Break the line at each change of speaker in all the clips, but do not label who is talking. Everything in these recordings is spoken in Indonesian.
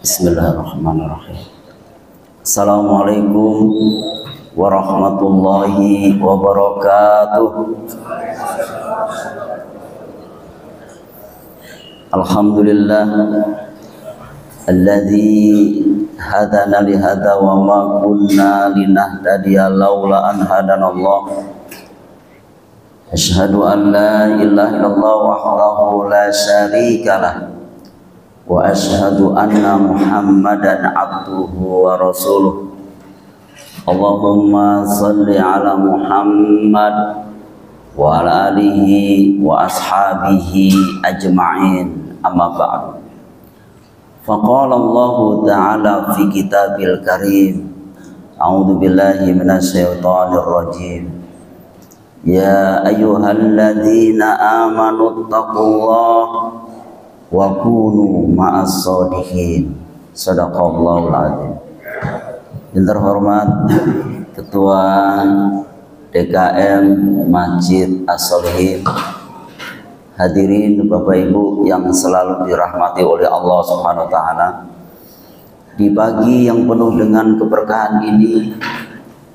Bismillahirrahmanirrahim. Assalamualaikum warahmatullahi wabarakatuh. Alhamdulillah alladzi hadana li hadza wa ma kunna linahtadiya laula an hadanallah. Asyhadu an la ilaha illallah wahdahu la syarika lah wa asyhadu anna Muhammadan abduhu wa rasuluh. Allahumma salli ala Muhammad wa ala alihi wa ashabihi ajma'in, amma ba'd. Faqala Allah ta'ala fi kitabil karim, a'udzu billahi minasyaitonir rajim. Ya ayyuhalladzina amanu taqullaha wa kunu ma'as shodiqin. Shadaqallahul azim. Yang terhormat Ketua DKM Masjid As-Sholihin, hadirin Bapak Ibu yang selalu dirahmati oleh Allah Subhanahu wa taala. Di pagi yang penuh dengan keberkahan ini,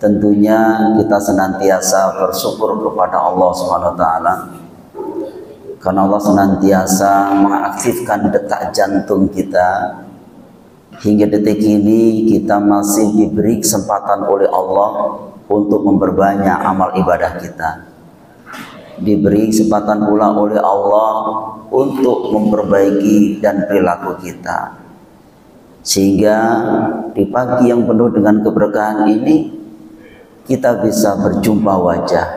tentunya kita senantiasa bersyukur kepada Allah Subhanahu wa taala, karena Allah senantiasa mengaktifkan detak jantung kita. Hingga detik ini kita masih diberi kesempatan oleh Allah untuk memperbanyak amal ibadah kita. Diberi kesempatan pula oleh Allah untuk memperbaiki dan perilaku kita. Sehingga di pagi yang penuh dengan keberkahan ini, kita bisa berjumpa wajah,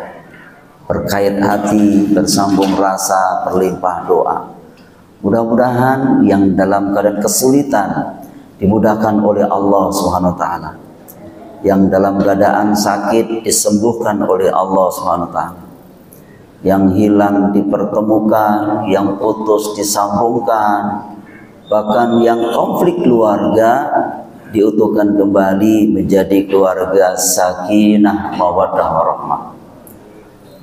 berkait hati, bersambung rasa, berlimpah doa. Mudah-mudahan yang dalam keadaan kesulitan dimudahkan oleh Allah Subhanahu wa taala. Yang dalam keadaan sakit disembuhkan oleh Allah Subhanahu wa taala. Yang hilang dipertemukan, yang putus disambungkan, bahkan yang konflik keluarga diutuhkan kembali menjadi keluarga sakinah mawaddah warahmah.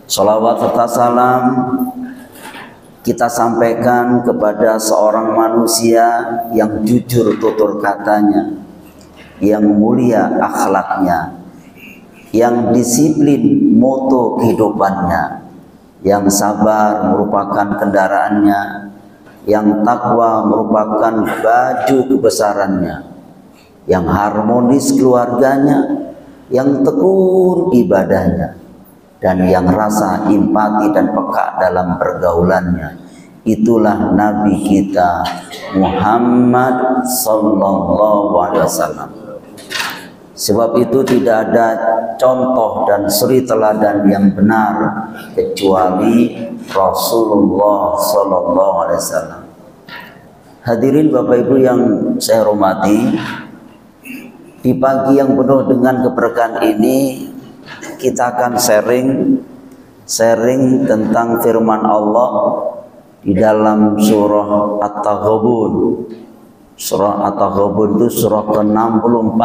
Shalawat serta salam kita sampaikan kepada seorang manusia yang jujur tutur katanya, yang mulia akhlaknya, yang disiplin moto kehidupannya, yang sabar merupakan kendaraannya, yang takwa merupakan baju kebesarannya, yang harmonis keluarganya, yang tekun ibadahnya, dan yang rasa empati dan peka dalam pergaulannya. Itulah Nabi kita Muhammad sallallahu alaihi wasallam. Sebab itu tidak ada contoh dan suri teladan yang benar kecuali Rasulullah sallallahu alaihi wasallam. Hadirin Bapak Ibu yang saya hormati, di pagi yang penuh dengan keberkahan ini kita akan sharing tentang firman Allah di dalam surah At-Taghabun. Surah At-Taghabun itu surah ke-64,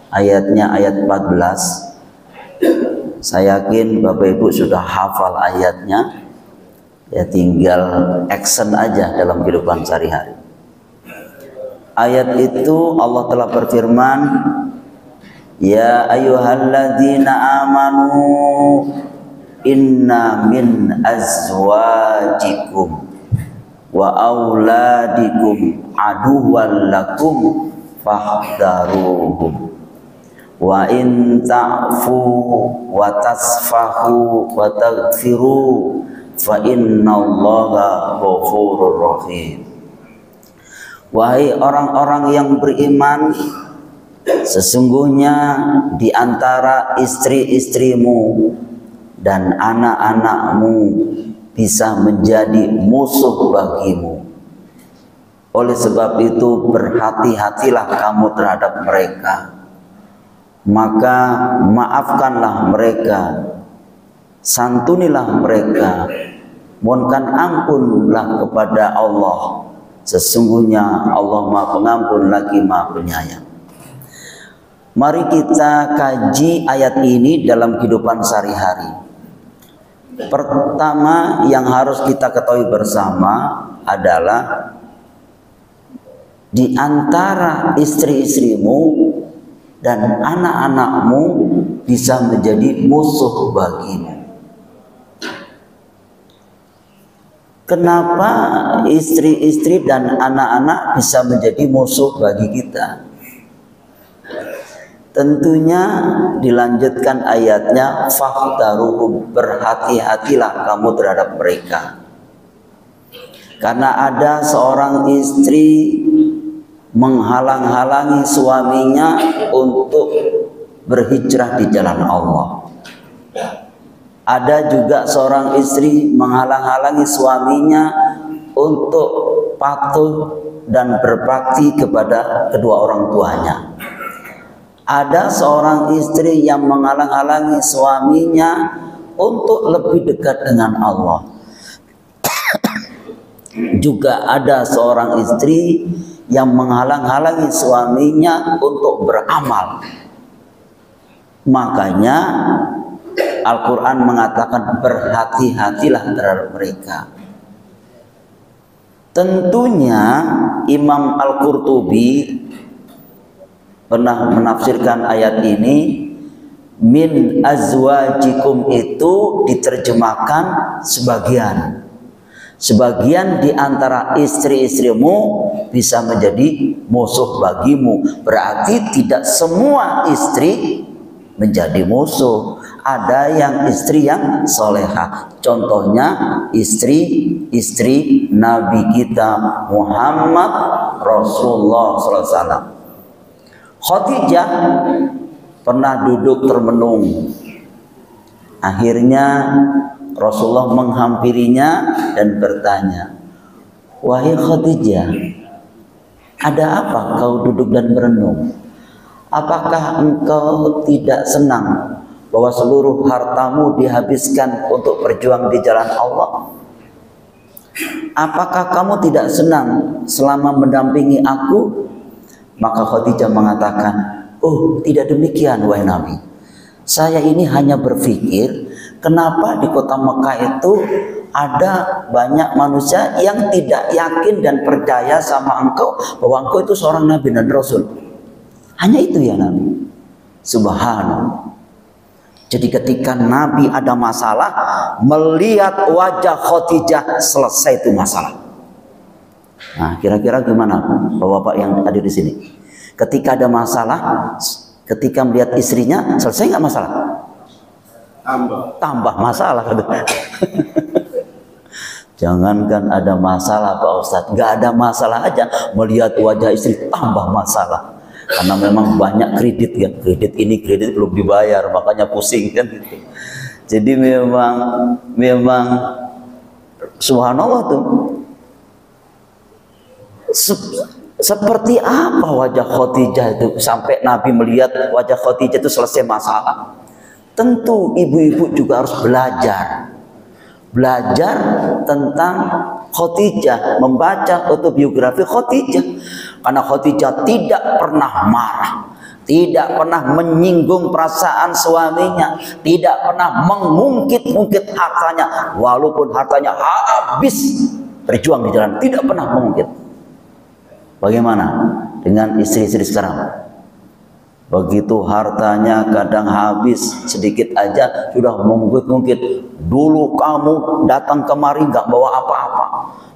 ayatnya ayat 14. Saya yakin Bapak Ibu sudah hafal ayatnya, ya tinggal action aja dalam kehidupan sehari-hari. Ayat itu Allah telah berfirman, ya ayyuhalladzina amanu inna min azwajikum wa auladikum aduwwan lakum fahdharuhum wa in ta'fu wa tasfahu wa taghfiru fa innallaha ghafurur rahim. Wahai orang-orang yang beriman, sesungguhnya di antara istri-istrimu dan anak-anakmu bisa menjadi musuh bagimu. Oleh sebab itu berhati-hatilah kamu terhadap mereka. Maka maafkanlah mereka, santunilah mereka, mohonkan ampunlah kepada Allah. Sesungguhnya Allah Maha Pengampun lagi Maha Penyayang. Mari kita kaji ayat ini dalam kehidupan sehari-hari. Pertama yang harus kita ketahui bersama adalah di antara istri-istrimu dan anak-anakmu bisa menjadi musuh bagimu. Kenapa istri-istri dan anak-anak bisa menjadi musuh bagi kita? Tentunya dilanjutkan ayatnya, fakhtaruhum, berhati-hatilah kamu terhadap mereka. Karena ada seorang istri menghalang-halangi suaminya untuk berhijrah di jalan Allah. Ada juga seorang istri menghalang-halangi suaminya untuk patuh dan berbakti kepada kedua orang tuanya. Ada seorang istri yang menghalang-halangi suaminya untuk lebih dekat dengan Allah. Juga ada seorang istri yang menghalang-halangi suaminya untuk beramal. Makanya Al-Quran mengatakan berhati-hatilah terhadap mereka. Tentunya Imam Al-Qurtubi pernah menafsirkan ayat ini, min azwajikum itu diterjemahkan sebagian. Sebagian di antara istri-istrimu bisa menjadi musuh bagimu. Berarti tidak semua istri menjadi musuh. Ada yang istri yang solehah. Contohnya istri-istri Nabi kita Muhammad Rasulullah SAW. Khadijah pernah duduk termenung. Akhirnya Rasulullah menghampirinya dan bertanya, wahai Khadijah, ada apa kau duduk dan merenung? Apakah engkau tidak senang bahwa seluruh hartamu dihabiskan untuk berjuang di jalan Allah? Apakah kamu tidak senang selama mendampingi aku? Maka Khadijah mengatakan, oh tidak demikian wahai Nabi. Saya ini hanya berpikir, kenapa di kota Mekah itu ada banyak manusia yang tidak yakin dan percaya sama engkau bahwa engkau itu seorang Nabi dan Rasul. Hanya itu ya Nabi. Subhanallah. Jadi ketika Nabi ada masalah, melihat wajah Khadijah, selesai itu masalah. Nah, kira-kira gimana Bapak-bapak yang ada di sini? Ketika ada masalah, ketika melihat istrinya, selesai nggak masalah? Tambah masalah. Jangankan ada masalah Pak Ustadz, nggak ada masalah aja, melihat wajah istri tambah masalah. Karena memang banyak kredit kan, kredit ini kredit belum dibayar, makanya pusing kan gitu. Jadi memang subhanallah tuh. Seperti apa wajah Khadijah itu sampai Nabi melihat wajah Khadijah itu selesai masalah? Tentu ibu-ibu juga harus belajar tentang Khadijah, membaca autobiografi Khadijah. Karena Khadijah tidak pernah marah, tidak pernah menyinggung perasaan suaminya, tidak pernah mengungkit-ungkit hartanya, walaupun hartanya habis berjuang di jalan, tidak pernah mengungkit. Bagaimana dengan istri-istri sekarang? Begitu hartanya kadang habis sedikit aja sudah mengungkit-ungkit. Dulu kamu datang kemari nggak bawa apa-apa,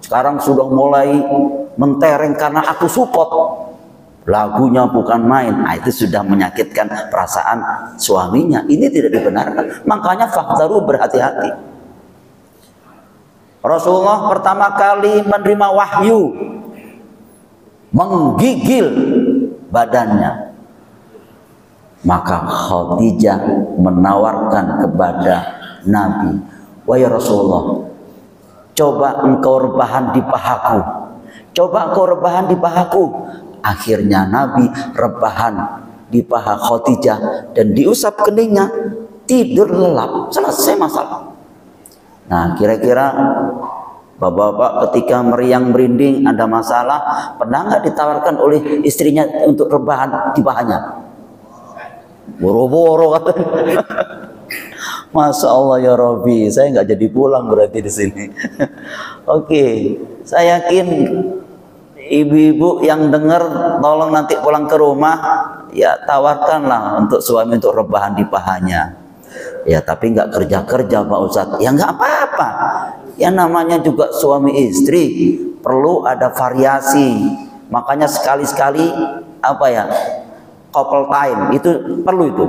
sekarang sudah mulai mentereng karena aku support. Lagunya bukan main. Nah, itu sudah menyakitkan perasaan suaminya. Ini tidak dibenarkan. Makanya fakhtaru, berhati-hati. Rasulullah pertama kali menerima wahyu, menggigil badannya. Maka Khadijah menawarkan kepada Nabi, wahai Rasulullah, coba engkau rebahan di pahaku. Coba engkau rebahan di pahaku. Akhirnya Nabi rebahan di paha Khadijah dan diusap keningnya, tidur lelap, selesai masalah. Nah, kira-kira bapak-bapak ketika meriang merinding ada masalah, pernah nggak ditawarkan oleh istrinya untuk rebahan di pahanya? Boro-boro katanya. Masya Allah ya Rabbi, saya nggak jadi pulang berarti di sini. Oke, saya yakin ibu-ibu yang dengar, tolong nanti pulang ke rumah ya tawarkanlah untuk suami untuk rebahan di pahanya. Ya tapi nggak kerja-kerja Pak Ustadz. Ya nggak apa-apa. Ya namanya juga suami istri perlu ada variasi. Makanya sekali-sekali apa ya, couple time itu perlu itu.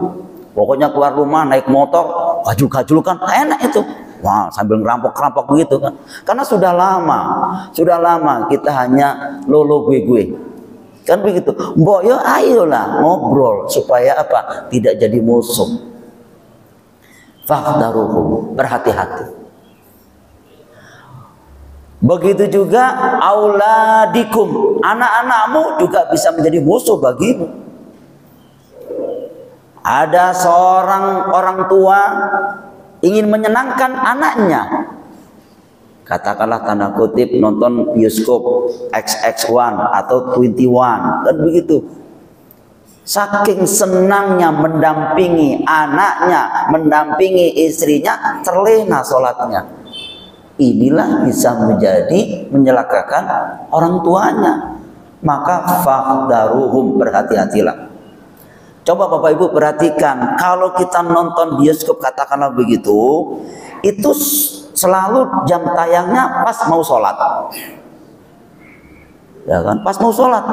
Pokoknya keluar rumah naik motor gajul-gajul kan enak itu. Wah, sambil ngerampok-ngerampok begitu kan. Karena sudah lama kita hanya lolo gue. Kan begitu. Mbok yo ayolah ngobrol supaya apa? Tidak jadi musuh. Fakhdaruhum, berhati-hati. Begitu juga auladikum, anak-anakmu juga bisa menjadi musuh bagimu. Ada seorang orang tua ingin menyenangkan anaknya, katakanlah tanda kutip nonton bioskop XX1 atau 21 kan begitu. Saking senangnya mendampingi anaknya, mendampingi istrinya, terlena sholatnya. Inilah bisa menjadi menyelakakan orang tuanya. Maka fakhdaruhum, berhati-hatilah. Coba Bapak Ibu perhatikan, kalau kita nonton bioskop katakanlah begitu, itu selalu jam tayangnya pas mau sholat. Ya kan, pas mau sholat.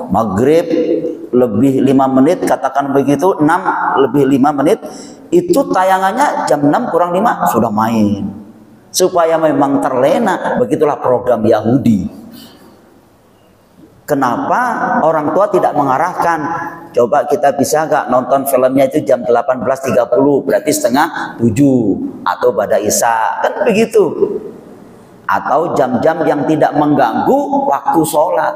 Maghrib lebih 5 menit, katakan begitu, 6 lebih 5 menit, itu tayangannya jam 6 kurang 5 sudah main. Supaya memang terlena, begitulah program Yahudi. Kenapa orang tua tidak mengarahkan? Coba kita bisa nggak nonton filmnya itu jam 18.30, berarti setengah 7 atau pada Isya, kan begitu. Atau jam-jam yang tidak mengganggu waktu sholat.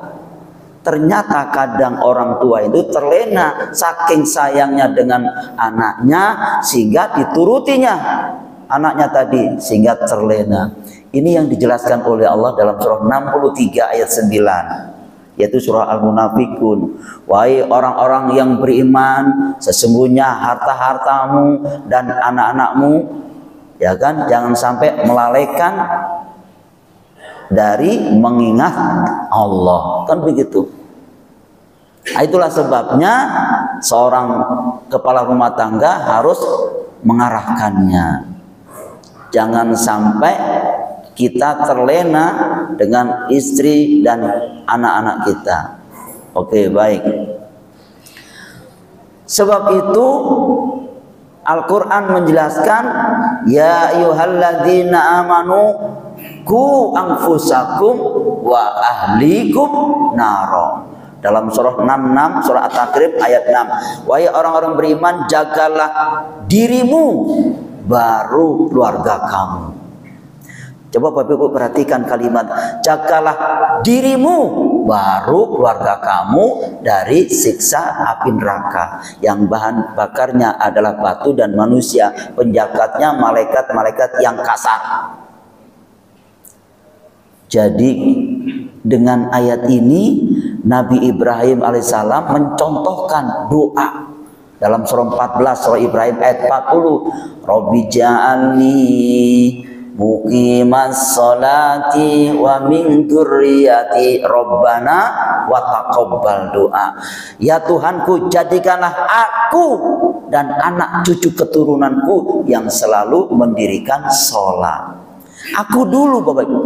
Ternyata kadang orang tua itu terlena saking sayangnya dengan anaknya sehingga diturutinya anaknya tadi sehingga terlena. Ini yang dijelaskan oleh Allah dalam surah 63 ayat 9, yaitu surah Al-Munafikun. Wahai orang-orang yang beriman, sesungguhnya harta-hartamu dan anak-anakmu, ya kan, jangan sampai melalaikan dari mengingat Allah, kan begitu. Nah, itulah sebabnya seorang kepala rumah tangga harus mengarahkannya. Jangan sampai kita terlena dengan istri dan anak-anak kita. Oke, baik. Sebab itu Al-Quran menjelaskan, ya ayyuhalladzina amanu ku anfusakum wa ahlikum naro. Dalam surah 66, surah At-Takrib ayat 6. Wahai orang-orang beriman, jagalah dirimu baru keluarga kamu. Coba Bapak Ibu perhatikan kalimat, jagalah dirimu baru keluarga kamu dari siksa api neraka yang bahan bakarnya adalah batu dan manusia, penjakatnya malaikat-malaikat yang kasar. Jadi dengan ayat ini Nabi Ibrahim alaihissalam mencontohkan doa dalam surah 14, surah Ibrahim ayat 40. Rabbi ja'alni muqimas sholati wa min dzurriyyati rabbana wa taqabbal doa. Ya Tuhanku, jadikanlah aku dan anak cucu keturunanku yang selalu mendirikan sholat. Aku dulu Bapak Ibu.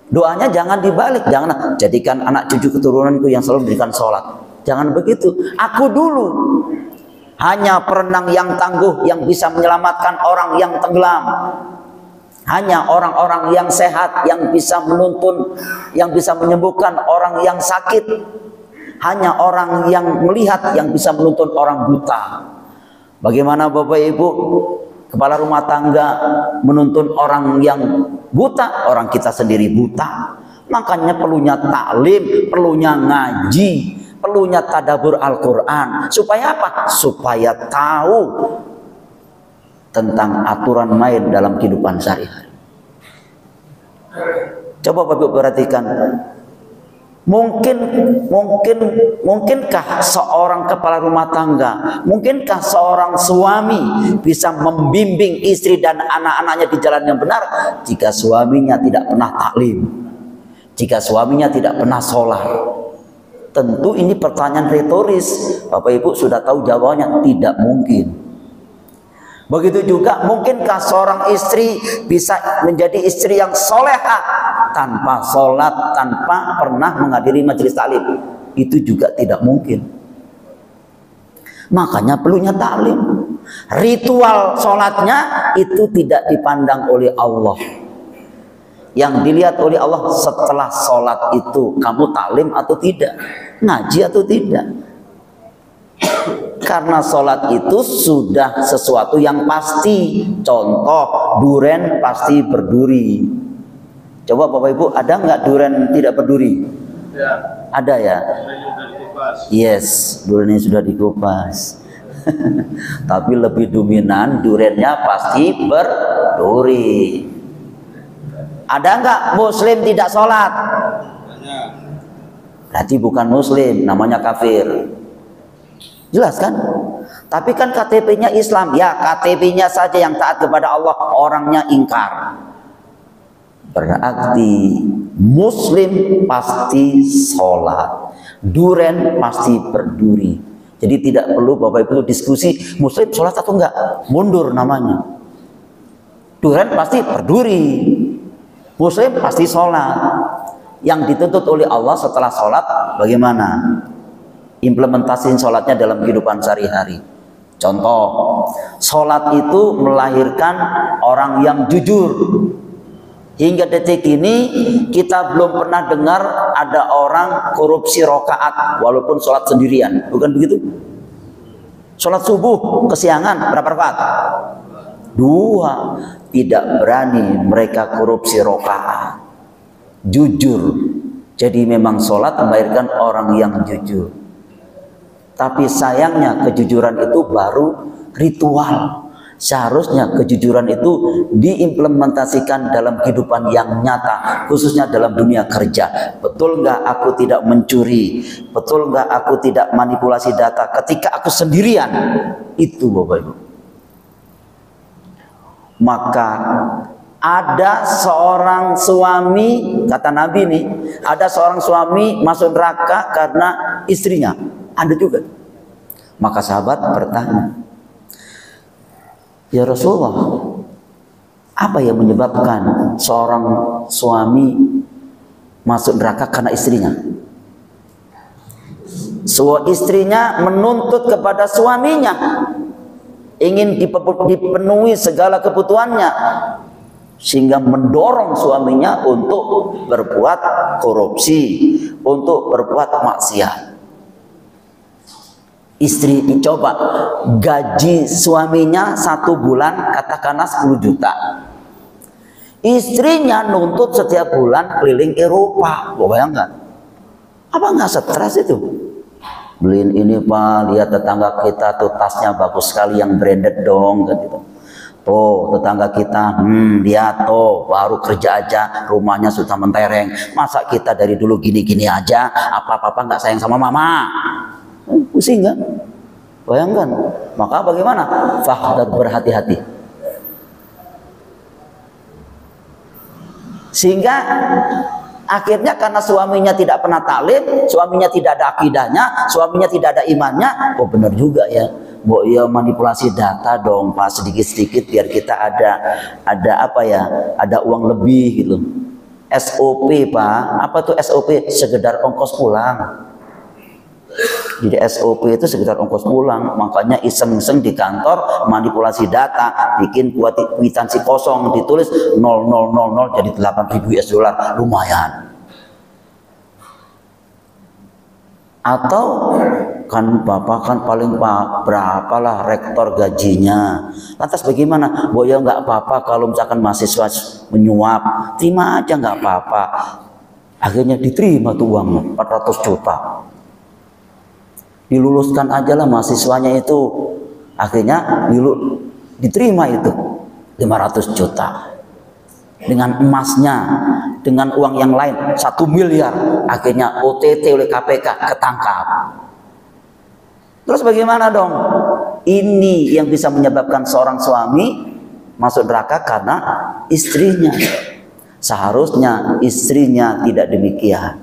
Doanya jangan dibalik, jangan jadikan anak cucu keturunanku yang selalu mendirikan sholat. Jangan begitu. Aku dulu. Hanya perenang yang tangguh yang bisa menyelamatkan orang yang tenggelam. Hanya orang-orang yang sehat yang bisa menuntun, yang bisa menyembuhkan orang yang sakit. Hanya orang yang melihat yang bisa menuntun orang buta. Bagaimana Bapak Ibu, kepala rumah tangga menuntun orang yang buta, orang kita sendiri buta. Makanya perlunya taklim, perlunya ngaji, perlunya tadabbur Al-Quran. Supaya apa? Supaya tahu tentang aturan main dalam kehidupan sehari-hari. Coba Bapak perhatikan, mungkinkah seorang kepala rumah tangga, mungkinkah seorang suami bisa membimbing istri dan anak-anaknya di jalan yang benar jika suaminya tidak pernah taklim, jika suaminya tidak pernah sholat? Tentu ini pertanyaan retoris. Bapak Ibu sudah tahu jawabannya, tidak mungkin. Begitu juga, mungkinkah seorang istri bisa menjadi istri yang solehah tanpa sholat, tanpa pernah menghadiri majelis taklim? Itu juga tidak mungkin. Makanya perlunya taklim. Ritual sholatnya itu tidak dipandang oleh Allah. Yang dilihat oleh Allah setelah sholat itu, kamu taklim atau tidak, ngaji atau tidak. Karena sholat itu sudah sesuatu yang pasti. Contoh, duren pasti berduri. Coba Bapak Ibu, ada nggak duren tidak berduri? Ya. Ada ya? Yes, durennya sudah dikupas. Tapi lebih dominan durennya pasti berduri. Ada nggak muslim tidak sholat? Berarti bukan muslim, namanya kafir. Jelas kan? Tapi kan KTP-nya Islam. Ya, KTP-nya saja yang taat kepada Allah, orangnya ingkar. Berarti muslim pasti sholat, duren pasti berduri. Jadi tidak perlu Bapak Ibu diskusi muslim sholat atau enggak, mundur namanya. Duren pasti berduri, muslim pasti sholat. Yang dituntut oleh Allah setelah sholat bagaimana? Implementasi sholatnya dalam kehidupan sehari-hari. Contoh, sholat itu melahirkan orang yang jujur. Hingga detik ini kita belum pernah dengar ada orang korupsi rokaat walaupun sholat sendirian, bukan begitu? Sholat subuh kesiangan berapa rakaat? 2. Tidak berani mereka korupsi rokaat, jujur. Jadi memang sholat melahirkan orang yang jujur. Tapi sayangnya kejujuran itu baru ritual. Seharusnya kejujuran itu diimplementasikan dalam kehidupan yang nyata, khususnya dalam dunia kerja. Betul nggak aku tidak mencuri? Betul nggak aku tidak manipulasi data ketika aku sendirian? Itu Bapak Ibu. Maka ada seorang suami, kata Nabi nih, ada seorang suami masuk neraka karena istrinya. Ada juga. Maka sahabat bertanya, ya Rasulullah, apa yang menyebabkan seorang suami masuk neraka karena istrinya? Istrinya menuntut kepada suaminya, ingin dipenuhi segala kebutuhannya, sehingga mendorong suaminya untuk berbuat korupsi, untuk berbuat maksiat. Istri coba gaji suaminya 1 bulan katakanlah 10 juta. Istrinya nuntut setiap bulan keliling Eropa. Bayangkan, apa nggak stres itu? Beliin ini Pak, lihat tetangga kita tuh tasnya bagus sekali yang branded dong gitu. Tuh tetangga kita, lihat tuh baru kerja aja rumahnya sudah mentereng. Masa kita dari dulu gini-gini aja, apa-apa nggak sayang sama mama? Pusing kan? Bayangkan. Maka bagaimana? Fahdar, berhati-hati. Sehingga akhirnya karena suaminya tidak pernah taklim, suaminya tidak ada akidahnya, suaminya tidak ada imannya. Oh benar juga ya, Bu, ya manipulasi data dong Pak, sedikit-sedikit biar kita ada apa ya, ada uang lebih gitu. SOP Pak, apa tuh SOP? Sekedar ongkos pulang. Jadi SOP itu sekitar ongkos pulang. Makanya iseng-iseng di kantor manipulasi data, bikin kwitansi kosong, ditulis 0000 jadi 8.000 US dollar, lumayan. Atau kan Bapak kan paling berapalah rektor gajinya. Lantas bagaimana? Bu ya nggak apa-apa kalau misalkan mahasiswa menyuap, terima aja nggak apa-apa. Akhirnya diterima tuh uangnya 400 juta. Diluluskan aja lah mahasiswanya itu. Akhirnya diterima itu 500 juta. Dengan emasnya, dengan uang yang lain 1 miliar. Akhirnya OTT oleh KPK, ketangkap. Terus bagaimana dong? Ini yang bisa menyebabkan seorang suami masuk neraka karena istrinya. Seharusnya istrinya tidak demikian.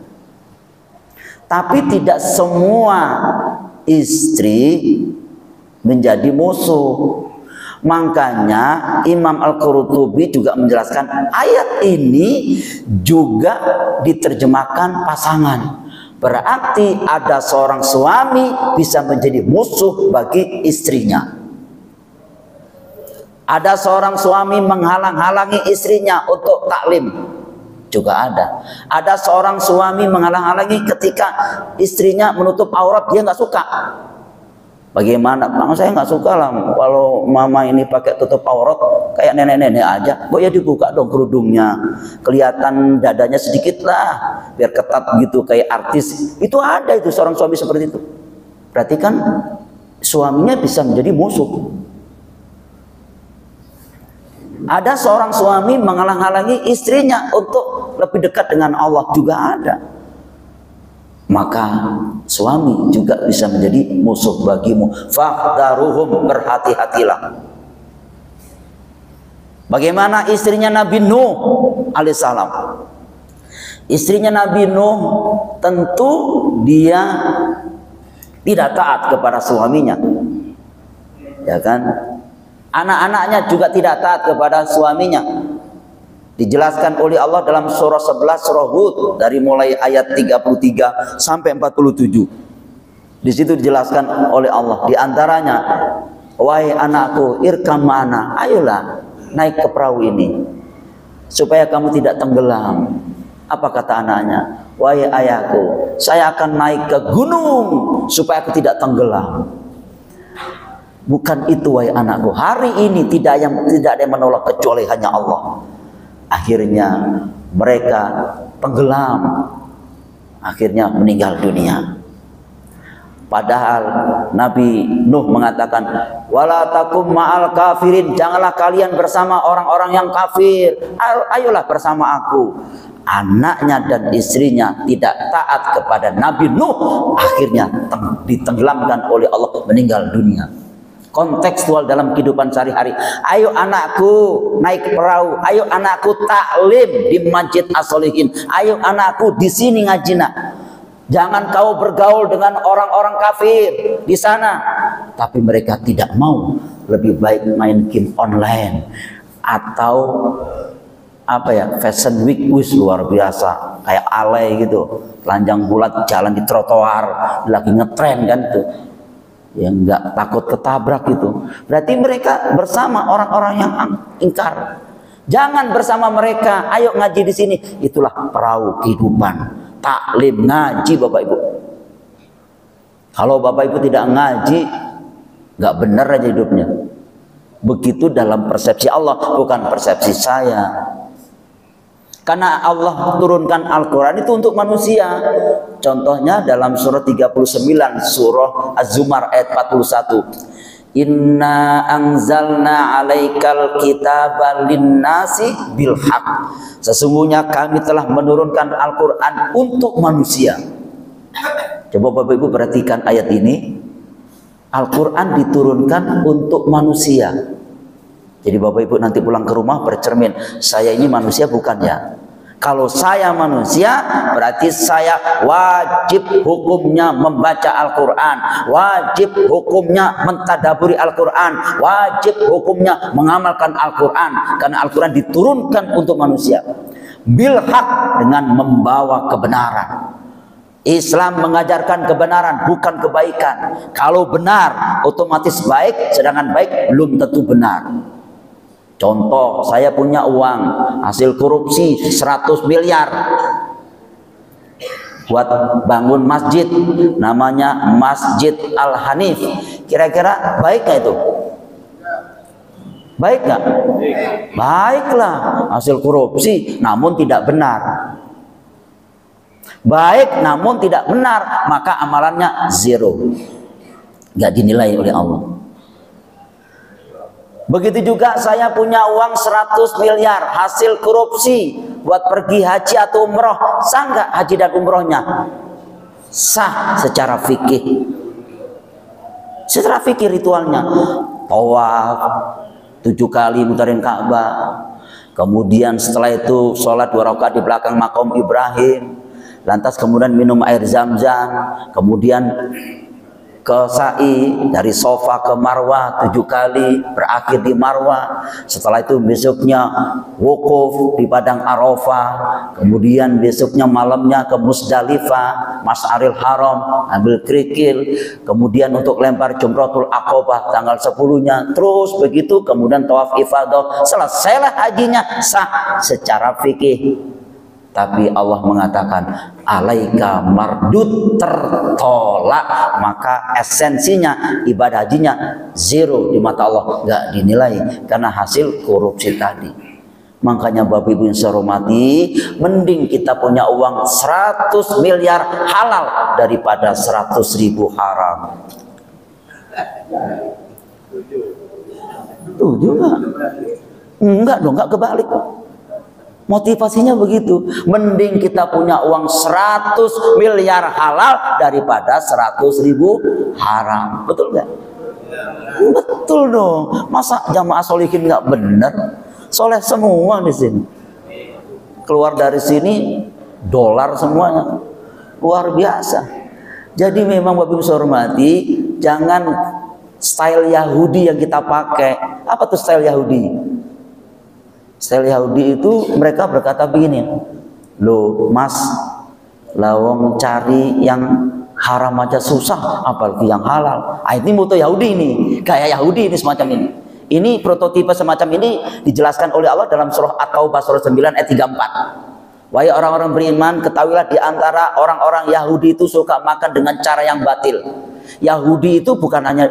Tapi tidak semua istri menjadi musuh. Makanya Imam Al-Qurtubi juga menjelaskan ayat ini juga diterjemahkan pasangan. Berarti ada seorang suami bisa menjadi musuh bagi istrinya. Ada seorang suami menghalang-halangi istrinya untuk taklim, juga ada. Ada seorang suami menghalang-halangi ketika istrinya menutup aurat, dia nggak suka. Bagaimana? Bang, saya nggak suka lah kalau mama ini pakai tutup aurat kayak nenek-nenek aja. Oh ya dibuka dong kerudungnya, kelihatan dadanya sedikit lah, biar ketat gitu kayak artis. Itu ada itu seorang suami seperti itu. Berarti kan suaminya bisa menjadi musuh. Ada seorang suami menghalang-halangi istrinya untuk lebih dekat dengan Allah, juga ada. Maka suami juga bisa menjadi musuh bagimu. Fahdharuhum, berhati-hatilah. Bagaimana istrinya Nabi Nuh alaihissalam? Istrinya Nabi Nuh tentu dia tidak taat kepada suaminya, ya kan? Anak-anaknya juga tidak taat kepada suaminya. Dijelaskan oleh Allah dalam surah 11 surah Hud dari mulai ayat 33 sampai 47. Di situ dijelaskan oleh Allah, di antaranya, wahai anakku, irkam ma'ana, ayolah naik ke perahu ini supaya kamu tidak tenggelam. Apa kata anaknya? Wahai ayahku, saya akan naik ke gunung supaya aku tidak tenggelam. Bukan itu wahai anakku, hari ini tidak ada yang menolak kecuali hanya Allah. Akhirnya mereka tenggelam, akhirnya meninggal dunia. Padahal Nabi Nuh mengatakan, wala takum ma'al kafirin, janganlah kalian bersama orang-orang yang kafir, ayolah bersama aku. Anaknya dan istrinya tidak taat kepada Nabi Nuh, akhirnya ditenggelamkan oleh Allah, meninggal dunia. Kontekstual dalam kehidupan sehari-hari. Ayo anakku naik perahu, ayo anakku taklim di Masjid As-Solihin, ayo anakku di sini ngaji nak. Jangan kau bergaul dengan orang-orang kafir di sana. Tapi mereka tidak mau, lebih baik main game online atau apa ya, fashion week, luar biasa kayak alay gitu, telanjang bulat jalan di trotoar, lagi ngetren kan itu. Yang nggak takut ketabrak itu. Berarti mereka bersama orang-orang yang ingkar. Jangan bersama mereka. Ayo ngaji di sini. Itulah perahu kehidupan. Taklim, ngaji Bapak Ibu. Kalau Bapak Ibu tidak ngaji, nggak benar aja hidupnya. Begitu dalam persepsi Allah, bukan persepsi saya. Karena Allah turunkan Al-Quran itu untuk manusia. Contohnya dalam surah 39, surah Az-Zumar ayat 41. Inna anzalna alaikal kitaba linnasi bilhaq. Sesungguhnya kami telah menurunkan Al-Quran untuk manusia. Coba Bapak Ibu perhatikan ayat ini. Al-Quran diturunkan untuk manusia. Jadi Bapak Ibu nanti pulang ke rumah bercermin, saya ini manusia bukan ya? Kalau saya manusia, berarti saya wajib hukumnya membaca Al-Quran, wajib hukumnya mentadaburi Al-Quran, wajib hukumnya mengamalkan Al-Quran. Karena Al-Quran diturunkan untuk manusia. Bilhaq, dengan membawa kebenaran. Islam mengajarkan kebenaran, bukan kebaikan. Kalau benar, otomatis baik, sedangkan baik belum tentu benar. Contoh, saya punya uang hasil korupsi 100 miliar buat bangun masjid, namanya Masjid Al-Hanif. Kira-kira baik gak itu? Baik gak? Baiklah, hasil korupsi namun tidak benar. Baik namun tidak benar, maka amalannya zero, gak dinilai oleh Allah. Begitu juga saya punya uang 100 miliar hasil korupsi buat pergi haji atau umroh. Sah nggak haji dan umrohnya? Sah secara fikih. Secara fikih ritualnya tawaf 7 kali mutarin Ka'bah, Kemudian setelah itu sholat 2 rakaat di belakang makom Ibrahim. Lantas kemudian minum air zam-zam. Kemudian ke sa'i dari Sofa ke Marwah 7 kali, berakhir di Marwah. Setelah itu besoknya wukuf di padang Arafah. Kemudian besoknya malamnya ke Musdalifah, Masy'aril Haram, ambil kerikil. Kemudian untuk lempar Jumratul Aqabah tanggal 10-nya. Terus begitu, kemudian tawaf ifadah. Selesailah hajinya, sah secara fikih. Tapi Allah mengatakan alaika mardud, tertolak, maka esensinya ibadah hajinya zero di mata Allah, nggak dinilai karena hasil korupsi tadi. Makanya Bapak Ibu yang saya hormati, mending kita punya uang 100 miliar halal daripada 100.000 haram. Tuh juga enggak dong, enggak kebalik. Motivasinya begitu, mending kita punya uang 100 miliar halal daripada 100.000 haram. Betul nggak? Betul dong. Masa jamaah sholihin nggak bener? Soleh semua di sini. Keluar dari sini dolar semuanya, luar biasa. Jadi memang Bapak Ibu hormati, jangan style Yahudi yang kita pakai. Apa tuh style Yahudi? Style Yahudi itu mereka berkata begini, loh mas, lawang cari yang haram aja susah, apalagi yang halal. Ini moto Yahudi ini, kayak Yahudi ini semacam ini. Ini prototipe semacam ini dijelaskan oleh Allah dalam surah At-Taubah surah 9 ayat 34. Wahai orang-orang beriman, ketahuilah di antara orang-orang Yahudi itu suka makan dengan cara yang batil. Yahudi itu bukan hanya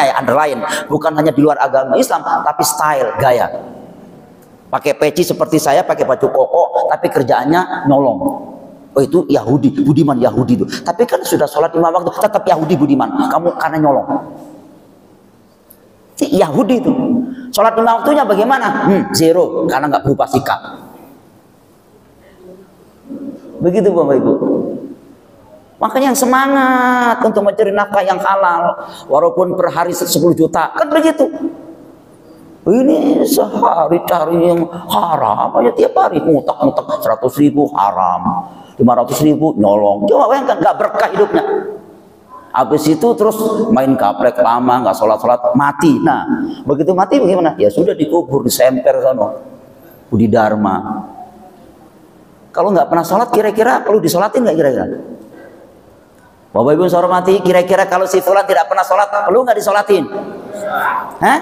ya underline, bukan hanya di luar agama Islam, tapi style, gaya. Pakai peci seperti saya, pakai baju koko, tapi kerjaannya nyolong. Oh itu Yahudi, budiman Yahudi itu. Tapi kan sudah sholat 5 waktu, tetap Yahudi budiman. Kamu karena nyolong. Yahudi itu. Sholat 5 waktunya bagaimana? Zero, karena nggak berubah sikap. Begitu Bapak Ibu. Makanya yang semangat untuk mencari nafkah yang halal, walaupun per hari 10 juta, kan begitu. Ini sehari cari yang haram aja, tiap hari ngutak-ngutak 100.000 haram, 500.000 nyolong. Coba bayangkan, nggak berkah hidupnya. Habis itu terus main kaplek lama, nggak sholat-sholat, mati. Nah begitu mati bagaimana? Ya sudah dikubur, disemper sana, Budi Dharma. Kalau nggak pernah sholat, kira-kira perlu disolatin nggak kira-kira? Bapak Ibu saya hormati, kira-kira kalau si fulan tidak pernah sholat, perlu nggak disolatin? Hah?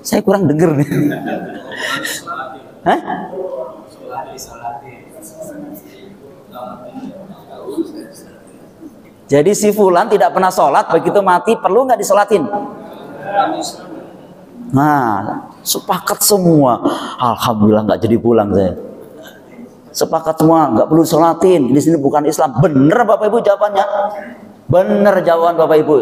Saya kurang dengar nih. Hah? Jadi si fulan tidak pernah sholat, begitu mati perlu nggak disolatin? Nah, sepakat semua. Alhamdulillah nggak jadi pulang saya. Sepakat semua nggak perlu sholatin. Di sini bukan Islam. Bener Bapak Ibu jawabannya. Benar jawaban Bapak Ibu.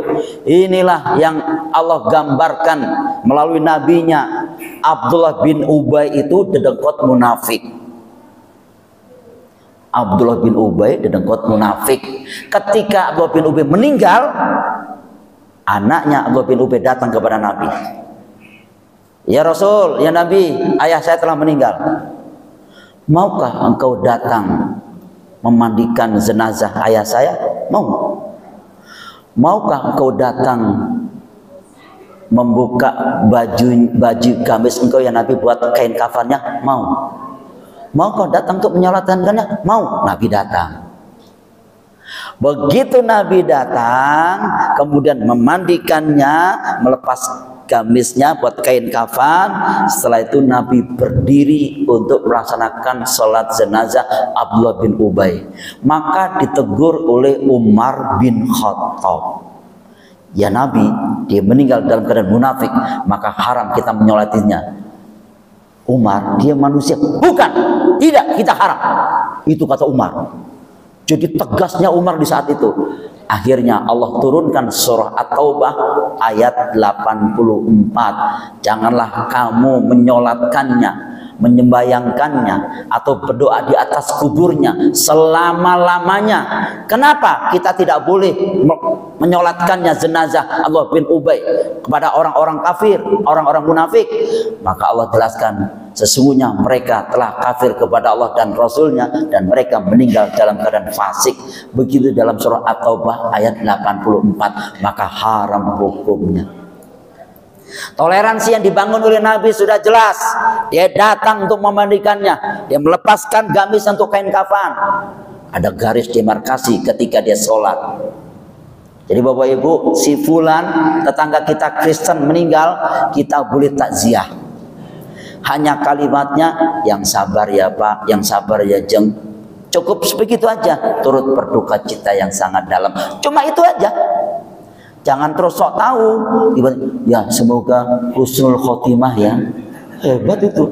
Inilah yang Allah gambarkan melalui nabinya. Abdullah bin Ubay itu dedengkot munafik. Abdullah bin Ubay dedengkot munafik. Ketika Abdullah bin Ubay meninggal, anaknya Abdullah bin Ubay datang kepada Nabi. Ya Rasul, ya Nabi, ayah saya telah meninggal. Maukah engkau datang memandikan jenazah ayah saya? Mau. Maukah engkau datang membuka baju gamis engkau ya Nabi buat kain kafannya? Mau. Maukah datang untuk menyolatkannya? Mau. Nabi datang. Begitu Nabi datang, kemudian memandikannya, melepas gamisnya buat kain kafan. Setelah itu Nabi berdiri untuk melaksanakan sholat jenazah Abdullah bin Ubay. Maka ditegur oleh Umar bin Khattab. Ya Nabi, dia meninggal dalam keadaan munafik, maka haram kita menyolatinya. Umar, dia manusia. Bukan, tidak, kita haram. Itu kata Umar. Jadi tegasnya Umar di saat itu. Akhirnya Allah turunkan surah At-Taubah ayat 84. Janganlah kamu menyolatkannya, menyembayangkannya, atau berdoa di atas kuburnya selama-lamanya. Kenapa kita tidak boleh menyolatkannya jenazah Abdullah bin Ubay kepada orang-orang kafir, orang-orang munafik. Maka Allah jelaskan, sesungguhnya mereka telah kafir kepada Allah dan Rasulnya, dan mereka meninggal dalam keadaan fasik. Begitu dalam surah At-Taubah ayat 84. Maka haram hukumnya. Toleransi yang dibangun oleh Nabi sudah jelas. Dia datang untuk memandikannya, dia melepaskan gamis untuk kain kafan. Ada garis demarkasi ketika dia sholat. Jadi Bapak Ibu, si fulan tetangga kita Kristen meninggal, kita boleh takziah. Hanya kalimatnya, yang sabar ya Pak, yang sabar ya Jeng. Cukup sebegitu aja, turut berduka cita yang sangat dalam. Cuma itu aja. Jangan terus sok tahu. Ya semoga husnul khotimah ya. Hebat itu.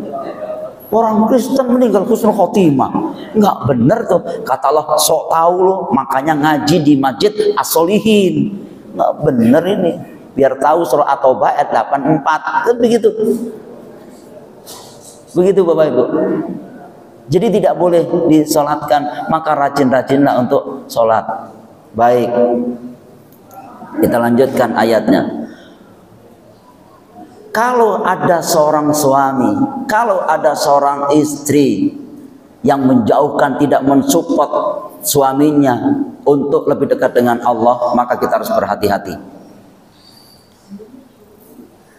Orang Kristen meninggal husnul khotimah. Enggak bener tuh. Kata Allah, sok tahu loh, makanya ngaji di Masjid As-Solihin. Enggak bener ini. Biar tahu surah At-Taubah ayat 84. Kan begitu. Begitu Bapak Ibu. Jadi tidak boleh disolatkan, maka rajin-rajinlah untuk sholat. Baik. Kita lanjutkan ayatnya. Kalau ada seorang suami, kalau ada seorang istri yang menjauhkan, tidak mensupport suaminya untuk lebih dekat dengan Allah, maka kita harus berhati-hati.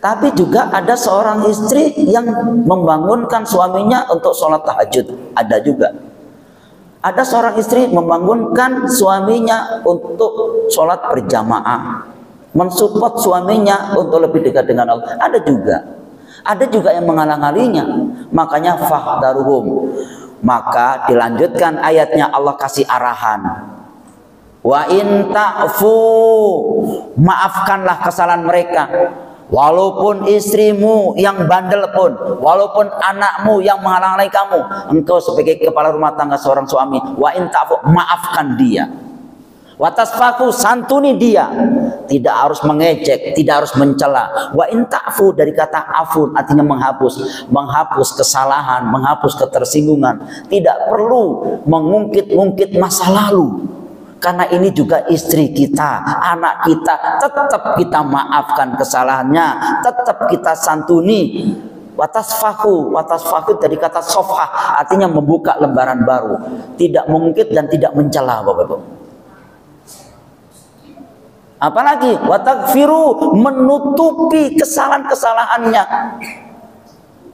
Tapi juga ada seorang istri yang membangunkan suaminya untuk sholat tahajud, ada juga. Ada seorang istri membangunkan suaminya untuk sholat berjamaah, mensupport suaminya untuk lebih dekat dengan Allah. Ada juga yang menghalang-halinya. Makanya fahdaruhum. Maka dilanjutkan ayatnya, Allah kasih arahan. Wa in ta'fu, maafkanlah kesalahan mereka. Walaupun istrimu yang bandel pun, walaupun anakmu yang menghalang-halangi kamu, engkau sebagai kepala rumah tangga seorang suami, wa in ta'fu, maafkan dia. Wa tasfaku, santuni dia. Tidak harus mengejek, tidak harus mencela. Wa in ta'fu dari kata afun, artinya menghapus kesalahan, menghapus ketersinggungan. Tidak perlu mengungkit-ungkit masa lalu. Karena ini juga istri kita, anak kita, tetap kita maafkan kesalahannya, tetap kita santuni. Watasfahu dari kata sofah, artinya membuka lembaran baru, tidak mengungkit dan tidak mencela, Bapak-Ibu. Apalagi watakfiru, menutupi kesalahan-kesalahannya.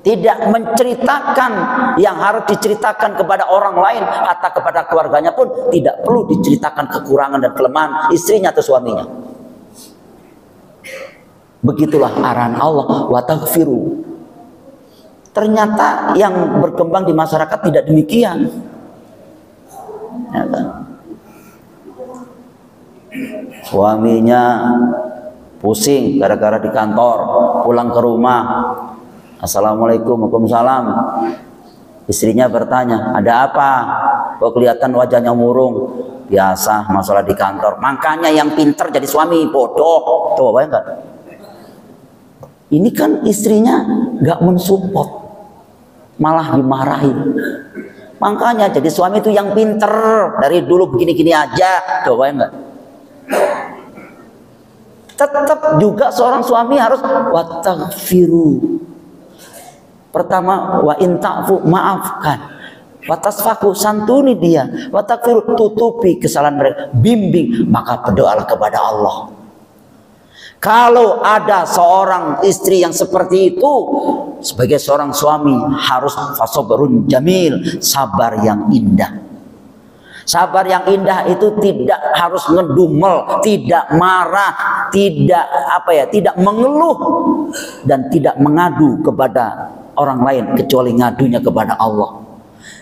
Tidak menceritakan yang harus diceritakan kepada orang lain, hatta kepada keluarganya pun tidak perlu diceritakan kekurangan dan kelemahan istrinya atau suaminya. Begitulah arahan Allah, watakfiru. Ternyata yang berkembang di masyarakat tidak demikian. Ya kan? Suaminya pusing gara-gara di kantor, pulang ke rumah, assalamualaikum, waalaikumsalam. Istrinya bertanya, ada apa? Kok kelihatan wajahnya murung? Biasa, masalah di kantor. Makanya yang pinter jadi suami, bodoh. Tuh, apa enggak? Ini kan istrinya nggak mensupport, malah dimarahin. Makanya jadi suami itu yang pinter, dari dulu begini-gini aja. Tuh, apa enggak? Tetap juga seorang suami harus watakfiru. Pertama, wa in ta'fu, maafkan. Wa tasfaku, santuni dia. Wa takfiru, tutupi kesalahan mereka. Bimbing, maka berdoalah kepada Allah. Kalau ada seorang istri yang seperti itu, sebagai seorang suami harus fasobrun jamil, sabar yang indah. Sabar yang indah itu tidak harus ngedumel, tidak marah, tidak mengeluh dan tidak mengadu kepada orang lain kecuali ngadunya kepada Allah.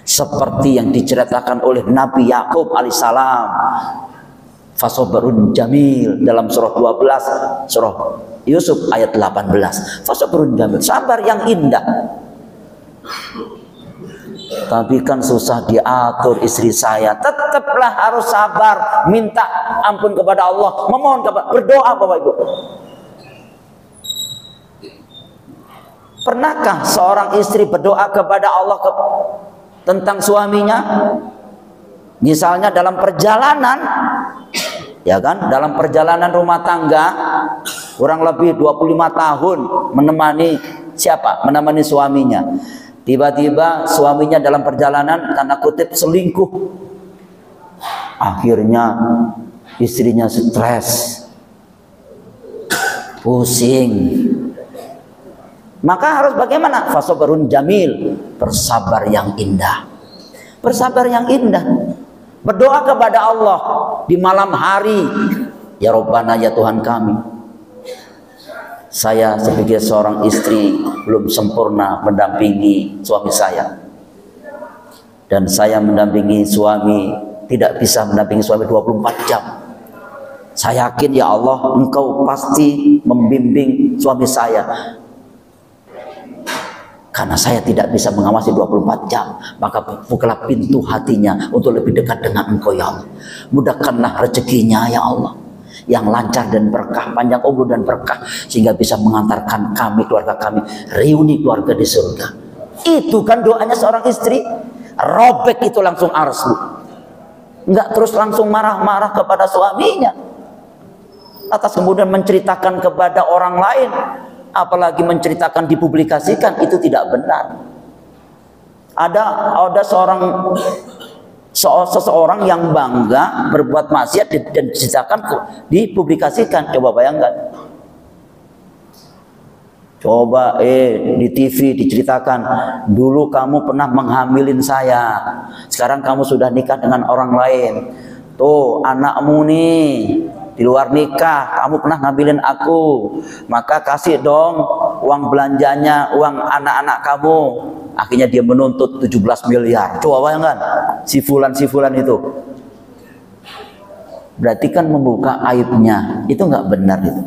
Seperti yang diceritakan oleh Nabi Yakub alaihissalam. Fasobrun jamil dalam surah 12, surah Yusuf ayat 18. Fasobrun jamil, sabar yang indah. Tapi kan susah diatur istri saya. Tetaplah harus sabar, minta ampun kepada Allah, memohon kepada, berdoa Bapak Ibu. Pernahkah seorang istri berdoa kepada Allah tentang suaminya? Misalnya dalam perjalanan, Ya kan, dalam perjalanan rumah tangga kurang lebih 25 tahun menemani siapa? Menemani suaminya. Tiba-tiba suaminya dalam perjalanan tanda kutip selingkuh. Akhirnya istrinya stres, pusing. Maka harus bagaimana? Fasabarun jamil, bersabar yang indah. Bersabar yang indah. Berdoa kepada Allah di malam hari. Ya Rabbana, ya Tuhan kami, saya sebagai seorang istri belum sempurna mendampingi suami saya. Dan saya mendampingi suami, tidak bisa mendampingi suami 24 jam. Saya yakin ya Allah, Engkau pasti membimbing suami saya. Karena saya tidak bisa mengawasi 24 jam, maka bukalah pintu hatinya untuk lebih dekat dengan Engkau ya Allah. Mudahkanlah rezekinya ya Allah, yang lancar dan berkah, panjang umur dan berkah, sehingga bisa mengantarkan kami, keluarga kami, reuni keluarga di surga. Itu kan doanya seorang istri. Robek itu langsung arslu. Enggak terus langsung marah-marah kepada suaminya, atas kemudian menceritakan kepada orang lain, apalagi menceritakan dipublikasikan, itu tidak benar. Ada seseorang yang bangga berbuat maksiat dan diceritakan, dipublikasikan. Coba bayangkan. Coba di TV diceritakan, dulu kamu pernah menghamilin saya, sekarang kamu sudah nikah dengan orang lain. Tuh anakmu nih di luar nikah, kamu pernah ngambilin aku, maka kasih dong uang belanjanya, uang anak-anak kamu. Akhirnya dia menuntut 17 miliar. Coba bayangkan, si fulan itu. Berarti kan membuka aibnya. Itu nggak benar itu.